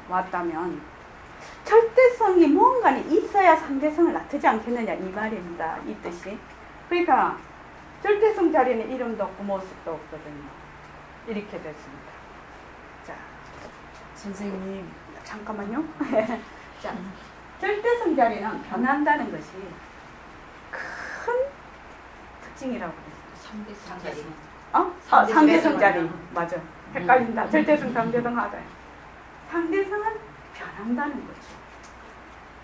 절대성이 무언가는 있어야 상대성을 나타지 않겠느냐 이 말입니다. 이 뜻이. 그러니까 절대성 자리는 이름도 없고 모습도 없거든요. 이렇게 됐습니다. 자, 선생님, 잠깐만요. 자, 절대성 자리는 변한다는 것이 큰 특징이라고 그랬어요. 상대성 자리. 상대성 자리. 맞아. 헷갈린다. 절대성, 상대성 하자. 상대성은 변한다는 거죠.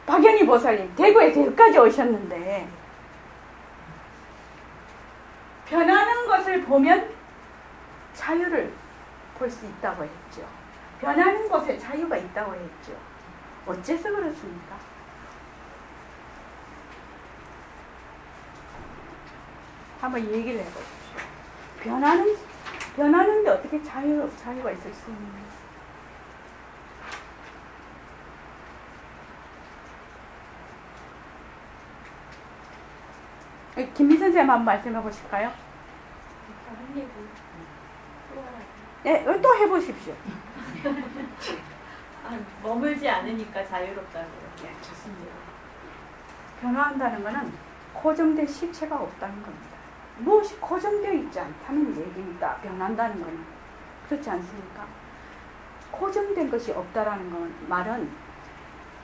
박연희 보살님, 대구에서 여기까지 오셨는데 변하는 것을 보면 자유를 볼 수 있다고 했죠. 변하는 것에 자유가 있다고 했죠. 어째서 그렇습니까? 한번 얘기를 해보십시오. 변하는데 어떻게 자유가 있을 수 있는지. 김미 선생님 한번 말씀해 보실까요? 다른 얘기 또 하나. 네, 또 해보십시오. 머물지 않으니까 자유롭다고. 네, 좋습니다. 변화한다는 것은 고정된 실체가 없다는 겁니다. 무엇이 고정되어 있지 않다는 얘기입니다. 변한다는 것은. 그렇지 않습니까? 고정된 것이 없다라는 건 말은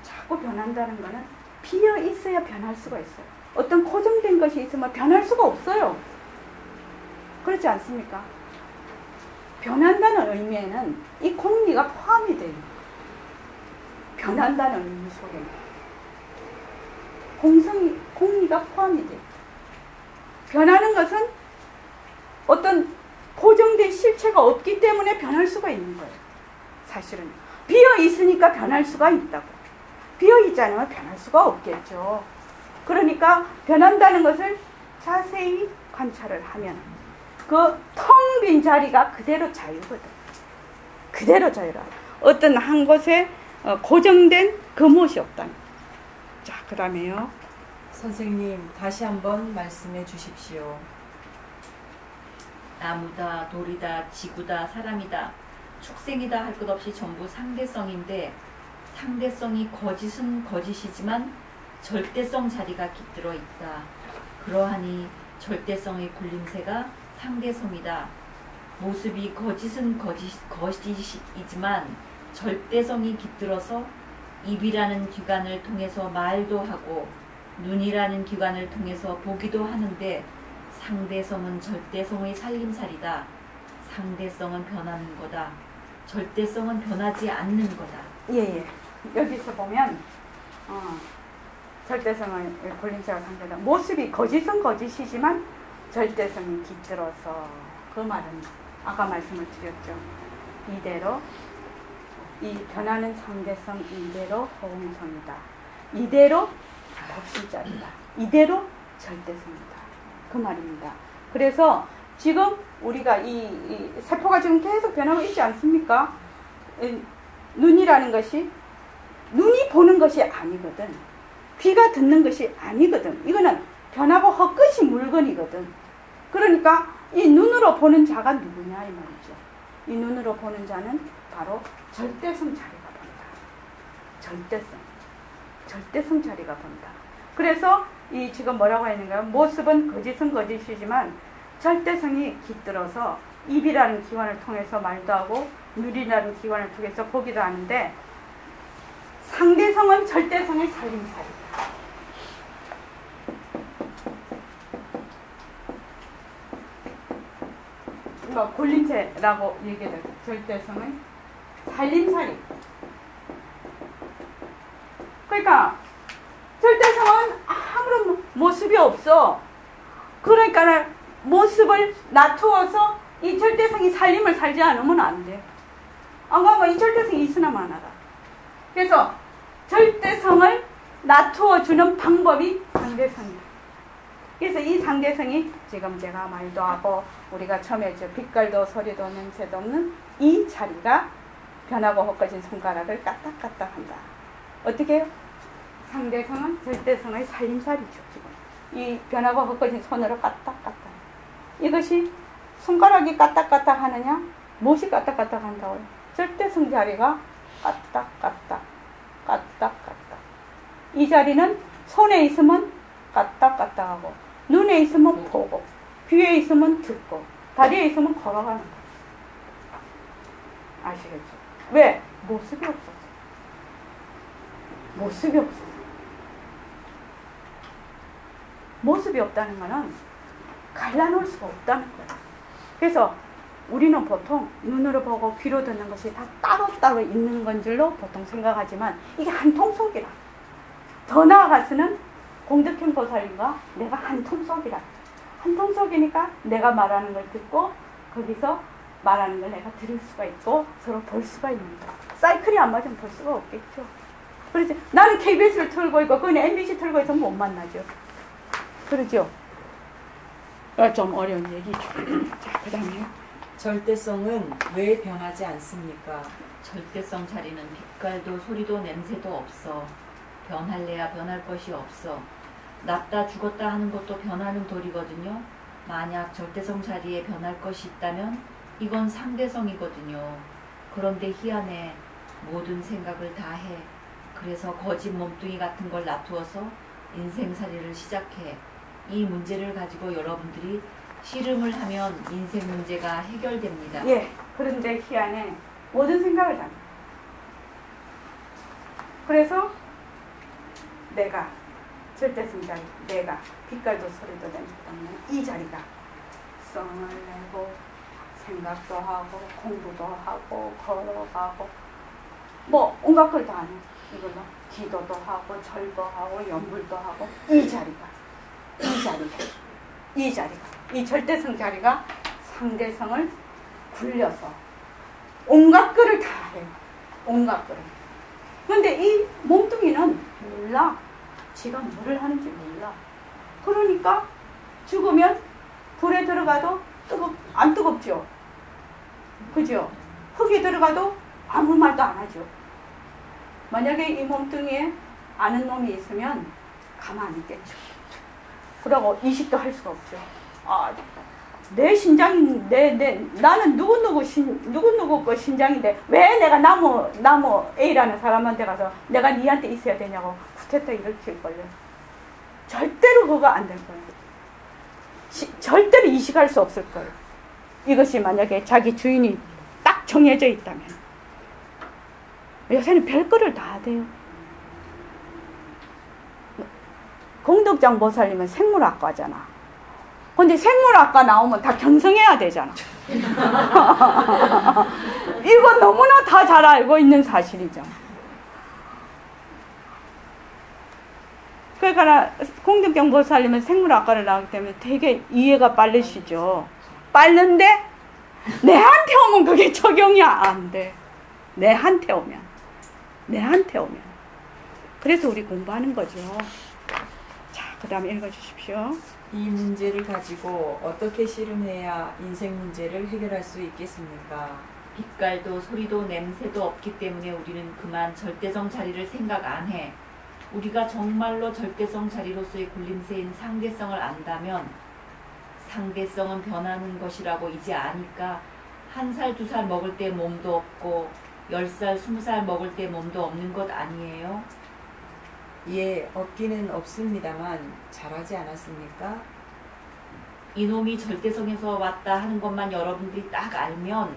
자꾸 변한다는 것은 비어 있어야 변할 수가 있어요. 어떤 고정된 것이 있으면 변할 수가 없어요. 그렇지 않습니까? 변한다는 의미에는 이 공리가 포함이 돼요. 변한다는 의미 속에는. 공리가 포함이 돼요. 변하는 것은 어떤 고정된 실체가 없기 때문에 변할 수가 있는 거예요. 사실은. 비어 있으니까 변할 수가 있다고. 비어 있지 않으면 변할 수가 없겠죠. 그러니까 변한다는 것을 자세히 관찰을 하면 그 텅 빈 자리가 그대로 자유거든. 그대로 자유라. 어떤 한 곳에 고정된 그것이 없다. 자, 그 다음에요. 선생님, 다시 한번 말씀해 주십시오. 나무다, 돌이다, 지구다, 사람이다, 축생이다 할 것 없이 전부 상대성인데 상대성이 거짓은 거짓이지만 절대성 자리가 깃들어 있다. 그러하니 절대성의 굴림새가 상대성이다. 모습이 거짓은 거짓이지만 절대성이 깃들어서 입이라는 기관을 통해서 말도 하고 눈이라는 기관을 통해서 보기도 하는데 상대성은 절대성의 살림살이다. 상대성은 변하는 거다. 절대성은 변하지 않는 거다. 예. 여기서 보면 절대성의 굴림새가 상대다. 모습이 거짓은 거짓이지만 절대성이 깃들어서 그 말은 아까 말씀을 드렸죠. 이대로 이 변하는 상대성 이대로 호응성이다. 이대로 법신자리다. 이대로 절대성이다. 그 말입니다. 그래서 지금 우리가 이 세포가 지금 계속 변하고 있지 않습니까? 눈이라는 것이 눈이 보는 것이 아니거든. 귀가 듣는 것이 아니거든. 이거는 변하고 헛것이 물건이거든. 그러니까 이 눈으로 보는 자가 누구냐 이 말이죠. 이 눈으로 보는 자는 바로 절대성 자리가 본다. 절대성 자리가 본다. 그래서 이 지금 뭐라고 했는가요? 모습은 거짓은 거짓이지만 절대성이 깃들어서 입이라는 기관을 통해서 말도 하고 눈이라는 기관을 통해서 보기도 하는데 상대성은 절대성의 살림살이다. 골림체라고 얘기해요. 절대성의 살림살이. 그러니까 절대성은 아무런 모습이 없어. 그러니까 모습을 놔두어서 이 절대성이 살림을 살지 않으면 안 돼. 안 그러면 이 절대성이 있으나 마나다. 그래서 절대성을 놔두어 주는 방법이 상대성이다. 그래서 이 상대성이 지금 제가 말도 하고 우리가 처음에 빛깔도 소리도 냄새도 없는 이 자리가 변하고 헛것진 손가락을 까딱까딱 한다. 어떻게 해요? 상대성은 절대성의 살림살이죠. 지금 이 변하고 헛것진 손으로 까딱까딱. 이것이 손가락이 까딱까딱 하느냐? 무엇이 까딱까딱 한다고요? 절대성 자리가 까딱까딱 까딱까딱. 이 자리는 손에 있으면 까딱까딱하고 눈에 있으면 보고 귀에 있으면 듣고 다리에 있으면 걸어가는 거예요. 아시겠죠? 왜? 모습이 없어서. 모습이 없어서. 모습이 없다는 거는 갈라놓을 수가 없다는 거예요. 그래서 우리는 보통 눈으로 보고 귀로 듣는 것이 다 따로따로 있는 건 줄로 보통 생각하지만 이게 한 통속이라. 더 나아가서는 공덕행 보살님과 내가 한 통속이라. 한 통속이니까 내가 말하는 걸 듣고 거기서 말하는 걸 내가 들을 수가 있고 서로 볼 수가 있는 거야. 사이클이 안 맞으면 볼 수가 없겠죠. 그렇지. 나는 KBS를 틀고 있고 그건 MBC 틀고 있으면 못 만나죠. 그러죠. 좀 어려운 얘기죠. 자, 그 다음에 절대성은 왜 변하지 않습니까? 절대성 자리는 빛깔도 소리도 냄새도 없어. 변할래야 변할 것이 없어. 낫다 죽었다 하는 것도 변하는 도리거든요. 만약 절대성 자리에 변할 것이 있다면 이건 상대성이거든요. 그런데 희한해. 모든 생각을 다 해. 그래서 거짓 몸뚱이 같은 걸 놔두어서 인생살이를 시작해. 이 문제를 가지고 여러분들이 씨름을 하면 인생 문제가 해결됩니다. 예, 그런데 희한해. 모든 생각을 다. 그래서 내가 절대성 자리, 내가 빛깔도 소리도 냄새도 없는 이 자리가 성을 내고 생각도 하고 공부도 하고 걸어가고 뭐 온갖 걸 다 하네. 이걸로 기도도 하고 절도 하고 연불도 하고 이 자리가 이 절대성 자리가 상대성을 굴려서 온갖 거를 다 해요. 온갖 거를. 그런데 이 몸뚱이는 몰라. 지가 뭐를 하는지 몰라. 그러니까 죽으면 불에 들어가도 안 뜨겁죠. 그죠? 흙에 들어가도 아무 말도 안 하죠. 만약에 이 몸뚱이에 아는 놈이 있으면 가만히 있겠죠. 그러고 이식도 할 수가 없죠. 아, 내 신장이, 나는 누구 거 신장인데 왜 내가 나무 A라는 사람한테 가서 내가 니한테 있어야 되냐고 구태타 일으킬걸요. 절대로 그거 안 될 거예요. 절대로 이식할 수 없을 거예요. 이것이 만약에 자기 주인이 딱 정해져 있다면. 요새는 별거를 다 돼요. 공덕장 보살님은 생물학과잖아. 근데 생물학과 나오면 다 견성해야 되잖아. 이거 너무나 다 잘 알고 있는 사실이죠. 그러니까 공덕장 보살님은 생물학과를 나오기 때문에 되게 이해가 빠르시죠. 빠른데 내한테 오면 그게 적용이 안 돼. 내한테 오면. 그래서 우리 공부하는 거죠. 자, 그 다음에 읽어주십시오. 이 문제를 가지고 어떻게 씨름해야 인생 문제를 해결할 수 있겠습니까? 빛깔도 소리도 냄새도 없기 때문에 우리는 그만 절대성 자리를 생각 안 해. 우리가 정말로 절대성 자리로서의 굴림새인 상대성을 안다면 상대성은 변하는 것이라고 이제 아니까 1살, 2살 먹을 때 몸도 없고 10살, 20살 먹을 때 몸도 없는 것 아니에요? 예, 없기는 없습니다만 잘하지 않았습니까? 이놈이 절대성에서 왔다 하는 것만 여러분들이 딱 알면,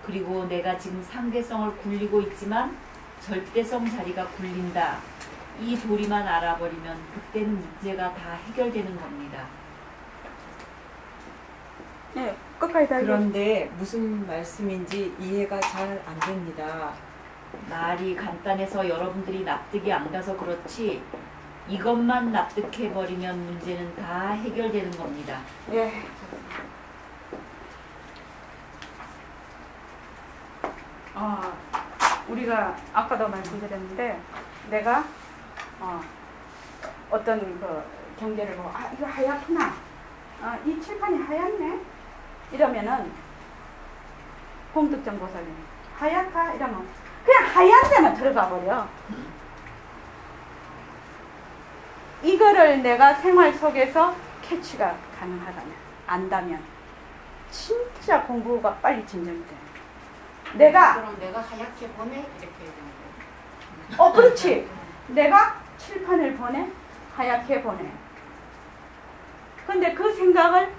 그리고 내가 지금 상대성을 굴리고 있지만 절대성 자리가 굴린다, 이 도리만 알아버리면 그때는 문제가 다 해결되는 겁니다. 예, 끝까지 다 그런데 무슨 말씀인지 이해가 잘 안 됩니다. 말이 간단해서 여러분들이 납득이 안 가서 그렇지, 이것만 납득해버리면 문제는 다 해결되는 겁니다. 예. 우리가 아까도 말씀드렸는데, 내가 어떤 그 경계를 보고, 이거 하얗구나. 이 칠판이 하얗네. 이러면은 홍득정 보살님, 하얗다 이러면 그냥 하얀 데만 들어가 버려. 이거를 내가 생활 속에서 캐치가 가능하다면, 안다면 진짜 공부가 빨리 진전이 돼. 그럼 내가 하얗게 보내? 이렇게 해야 되는 거예요. 그렇지. 내가 칠판을 보내, 하얗게 보내. 근데 그 생각을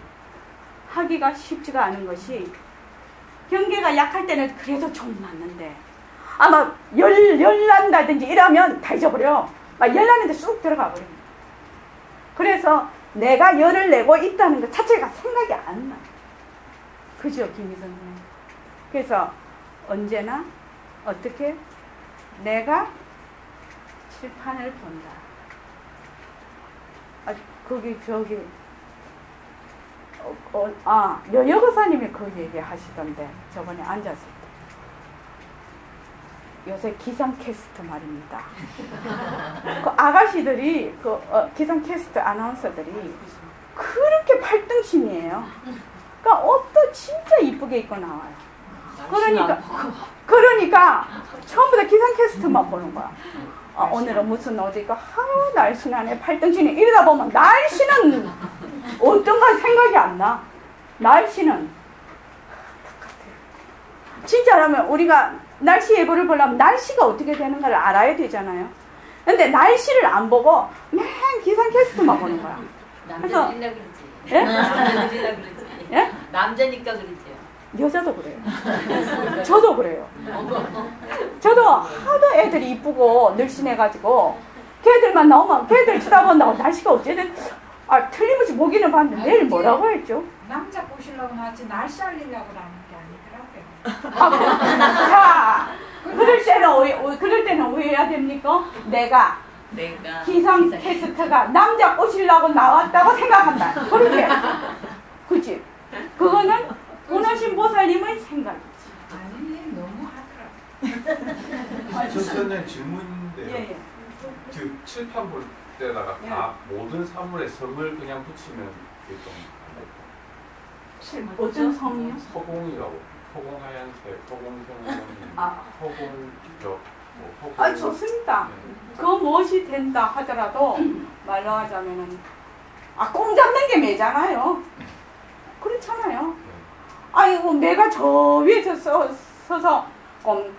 하기가 쉽지가 않은 것이, 경계가 약할 때는 그래도 좀 낫는데, 아마 열난다든지 이러면 다 잊어버려. 막 열나는데 쑥 들어가 버립니다. 그래서 내가 열을 내고 있다는 것 자체가 생각이 안 나. 그죠, 김희 선생님? 그래서 언제나 어떻게 내가 칠판을 본다. 여여거사님이 그 얘기 하시던데, 저번에 앉았을 때. 요새 기상캐스트 말입니다. 그 아가씨들이, 기상캐스트 아나운서들이 그렇게 팔등심이에요. 그러니까 옷도 진짜 이쁘게 입고 나와요. 그러니까 처음부터 기상캐스트만 보는 거야. 오늘은 무슨 옷 입고, 날씬하네, 팔등심이. 이러다 보면 날씨는 어떤가 생각이 안 나. 날씨는 진짜라면 우리가 날씨 예보를 보려면 날씨가 어떻게 되는가를 알아야 되잖아요. 근데 날씨를 안 보고 맨 기상캐스트만 보는 거야. 남자들이라 그러지. 예? 남자들이라 그러지. 예? 남자니까 그러지. 여자도 그래요. 저도 그래요. 저도 하도 애들이 이쁘고 늘씬해가지고 걔들만 나오면 걔들 쳐다본다고 날씨가 어쨌든 틀림없이 보기는 봤는데 내일 뭐라고 했죠? 남자 보시려고 나왔지 날씨 알리려고 나온 게 아니더라고요. 자, 그럴 때는 왜 해야 됩니까? 내가 기상 캐스트가 남자 꼬시려고 나왔다고 생각한다. 그렇게. 그치? 그거는 운하신 보살님의 생각이지. 아니, 너무 하더라고요. 선생님 질문인데요. 예. 그 칠판 볼 때다가 예. 다 모든 사물에 성을 그냥 붙이면 그게 좀 어떤 성이요? 허공이라고. 허공 하얀색, 허공 성공, 허공 벽, 허공. 좋습니다. 그 무엇이 된다 하더라도 말로 하자면은 꽁 잡는 게 매잖아요. 그렇잖아요. 아이고 내가 저 위에서 서서 꽁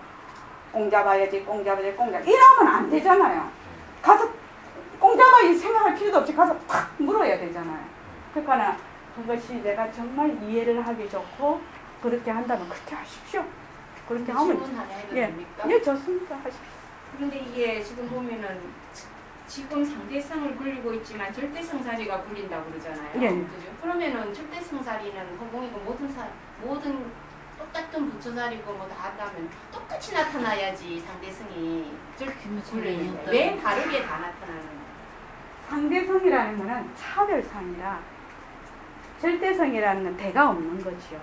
잡아야지, 꽁 잡아야지, 꽁 잡아야지 이러면 안 되잖아요. 가서 꽁 잡아야지 생각할 필요도 없이 가서 탁 물어야 되잖아요. 그러니까 그것이 내가 정말 이해를 하기 좋고 그렇게 한다면 그렇게 하십시오. 그렇게 하면 질문 하나 해도 됩니까? 예, 좋습니다. 하십시오. 그런데 이게 지금 보면은 지금 상대성을 굴리고 있지만 절대성 자리가 굴린다고 그러잖아요. 예. 그죠? 그러면은 절대성 자리는 허공이고 모든 똑같은 부처 자리고 뭐 다 한다면 똑같이 나타나야지 상대성이 굴리는데 왜 다르게 다 나타나는 거예요? 상대성이라는 것은 차별성이라 절대성이라는 건 대가 없는 거지요.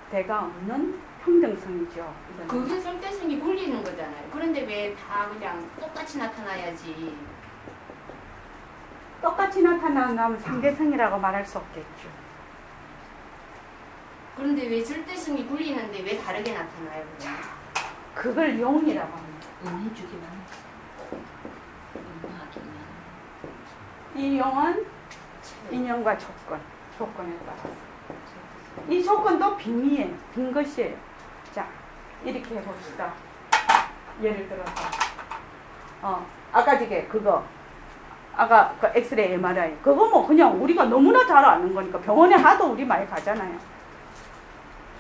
대가 없는 평등성이죠. 그게 절대성이 굴리는 거잖아요. 그런데 왜 다 그냥 똑같이 나타나야지? 똑같이 나타나면 상대성이라고 말할 수 없겠죠. 그런데 왜 절대성이 굴리는데 왜 다르게 나타나요? 그러면? 그걸 용이라고 합니다. 응해주기만. 응하기. 이 용은 인연과 조건에 따라서. 이 조건도 빈이에요. 빈 것이에요. 자, 이렇게 해봅시다. 예를 들어서 아까 그거 아까 그 엑스레이 MRI 그거 뭐 그냥 우리가 너무나 잘 아는 거니까 병원에 하도 우리 많이 가잖아요.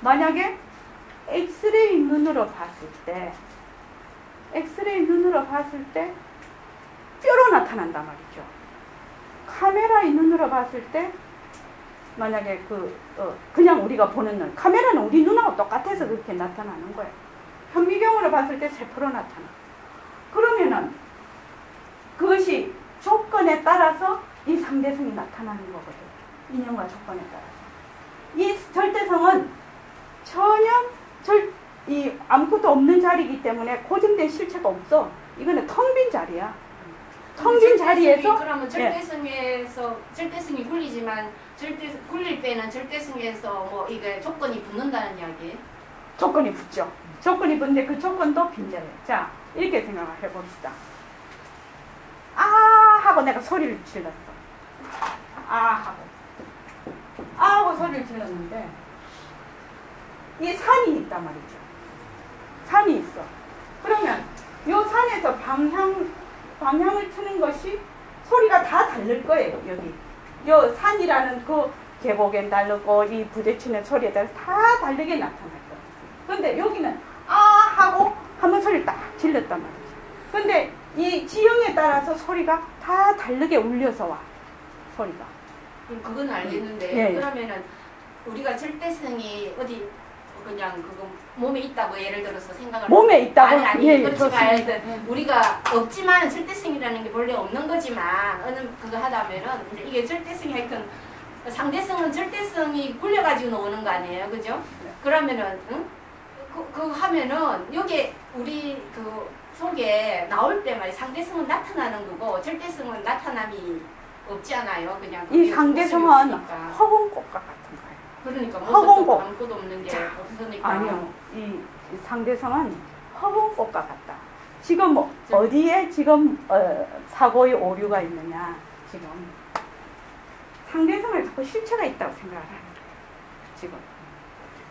만약에 엑스레이 눈으로 봤을 때 뼈로 나타난단 말이죠. 카메라의 눈으로 봤을 때 만약에 그냥 우리가 보는 눈, 카메라는 우리 눈하고 똑같아서 그렇게 나타나는 거예요. 현미경으로 봤을 때 세포로 나타나. 그러면은 그것이 조건에 따라서 이 상대성이 나타나는 거거든요. 인연과 조건에 따라서. 이 절대성은 전혀 아무것도 없는 자리이기 때문에 고정된 실체가 없어. 이거는 텅 빈 자리야. 텅 빈 자리에서 그러면 절대성에서 절대성이 굴리지만 굴릴 때는 절대성에서 뭐 이게 조건이 붙는다는 이야기예요? 조건이 붙죠. 조건이 붙는데 그 조건도 빈자리예요. 자, 이렇게 생각해 봅시다. 아 하고 내가 소리를 질렀어. 아 하고 소리를 질렀는데 이 산이 있단 말이죠. 산이 있어. 그러면 이 산에서 방향을 트는 것이 소리가 다 다를 거예요. 여기 이 산이라는 그 계곡엔 다르고 이 부딪히는 소리에 따라서 다 다르게 나타날 거예요. 근데 여기는 아 하고 한번 소리를 딱 질렀단 말이죠. 근데 이 지형에 따라서 소리가 다 다르게 울려서 와. 소리가. 그건 알겠는데 예. 그러면은 우리가 절대성이 어디 그냥 그거 몸에 있다고 예를 들어서 생각을 몸에 있다고? 아니 예, 그렇지가 좋습니다. 않은데 우리가 없지만 절대성이라는 게 원래 없는 거지만 어느 그거 하다면은 이제 이게 절대성이 하여튼 상대성은 절대성이 굴려가지고 오는 거 아니에요, 그죠? 그러면은 그 하면은 여기 우리 그 속에 나올 때 말이 상대성은 나타나는 거고 절대성은 나타남이 없지 않아요, 그냥 이 상대성은 허공꽃과 같은 거예요. 그러니까 허공꽃. 모습도 아무것도 없는 게 없으니까. 아니요. 이 상대성은 허공꽃과 같다. 지금 어디에 지금 사고의 오류가 있느냐. 지금 상대성을 자꾸 실체가 있다고 생각을 해요. 지금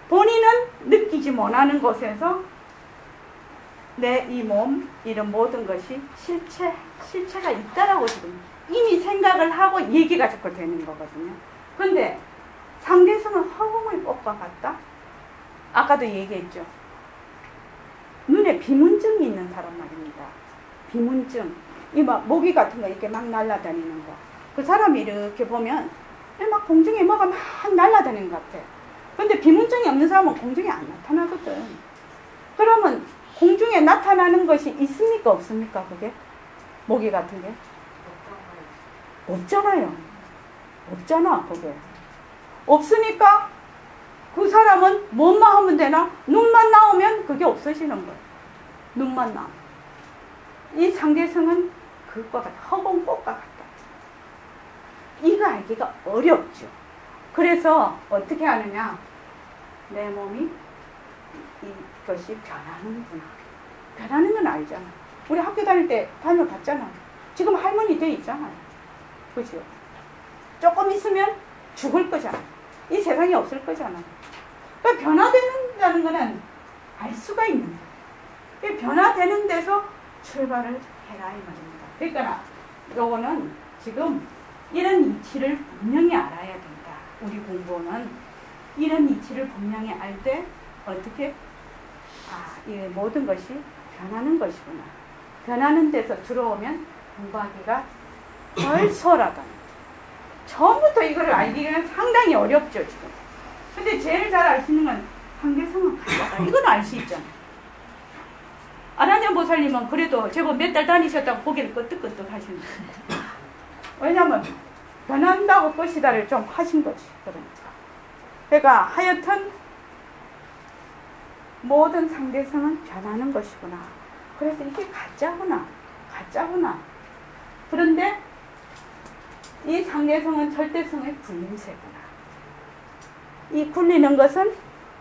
본인은 느끼지 못하는 곳에서 내 이 몸 이런 모든 것이 실체가 있다라고 지금 이미 생각을 하고 얘기가 자꾸 되는 거거든요. 근데 상대성은 허공의 꽃과 같다? 아까도 얘기했죠. 눈에 비문증이 있는 사람 말입니다. 비문증. 이 막 모기 같은 거 이렇게 막 날아다니는 거. 그 사람이 이렇게 보면 막 공중에 뭐가 막 날아다니는 것 같아. 근데 비문증이 없는 사람은 공중에 안 나타나거든. 그러면 공중에 나타나는 것이 있습니까? 없습니까? 그게? 모기 같은 게? 없잖아요. 없잖아, 그게. 없으니까 그 사람은 뭐만 하면 되나? 눈만 나오면 그게 없어지는 거예요. 눈만 나오면. 이 상대성은 그것과 같다. 허공꽃과 같다. 이거 알기가 어렵죠. 그래서 어떻게 하느냐? 내 몸이 이것이 변하는구나. 변하는 건 알잖아. 우리 학교 다닐 때 다녀봤잖아. 지금 할머니 돼 있잖아요. 그죠? 조금 있으면 죽을 거잖아. 이 세상에 없을 거잖아. 그러니까 변화되는다는 거는 알 수가 있는 거야. 변화되는 데서 출발을 해라 이 말입니다. 그러니까 요거는 지금 이런 이치를 분명히 알아야 된다. 우리 공부는 이런 이치를 분명히 알 때 어떻게 이 모든 것이 변하는 것이구나. 변하는 데서 들어오면 공부하기가 덜 수월하다. 처음부터 이거를 알기는 상당히 어렵죠, 지금. 근데 제일 잘 알 수 있는 건 상대성은 같다. 이건 알 수 있잖아. 아나니아 보살님은 그래도 제법 몇 달 다니셨다고 고개를 끄덕끄덕 하시는 거예요. 왜냐면 변한다고 것이다를 좀 하신 거지. 그러니까 하여튼 모든 상대성은 변하는 것이구나. 그래서 이게 가짜구나. 그런데 이 상대성은 절대성의 굴림새구나. 이 굴리는 것은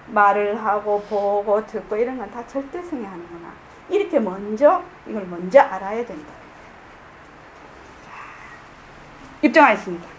말을 하고 보고 듣고 이런 건 다 절대성이 하는구나. 이렇게 이걸 먼저 알아야 된다. 입증하였습니다.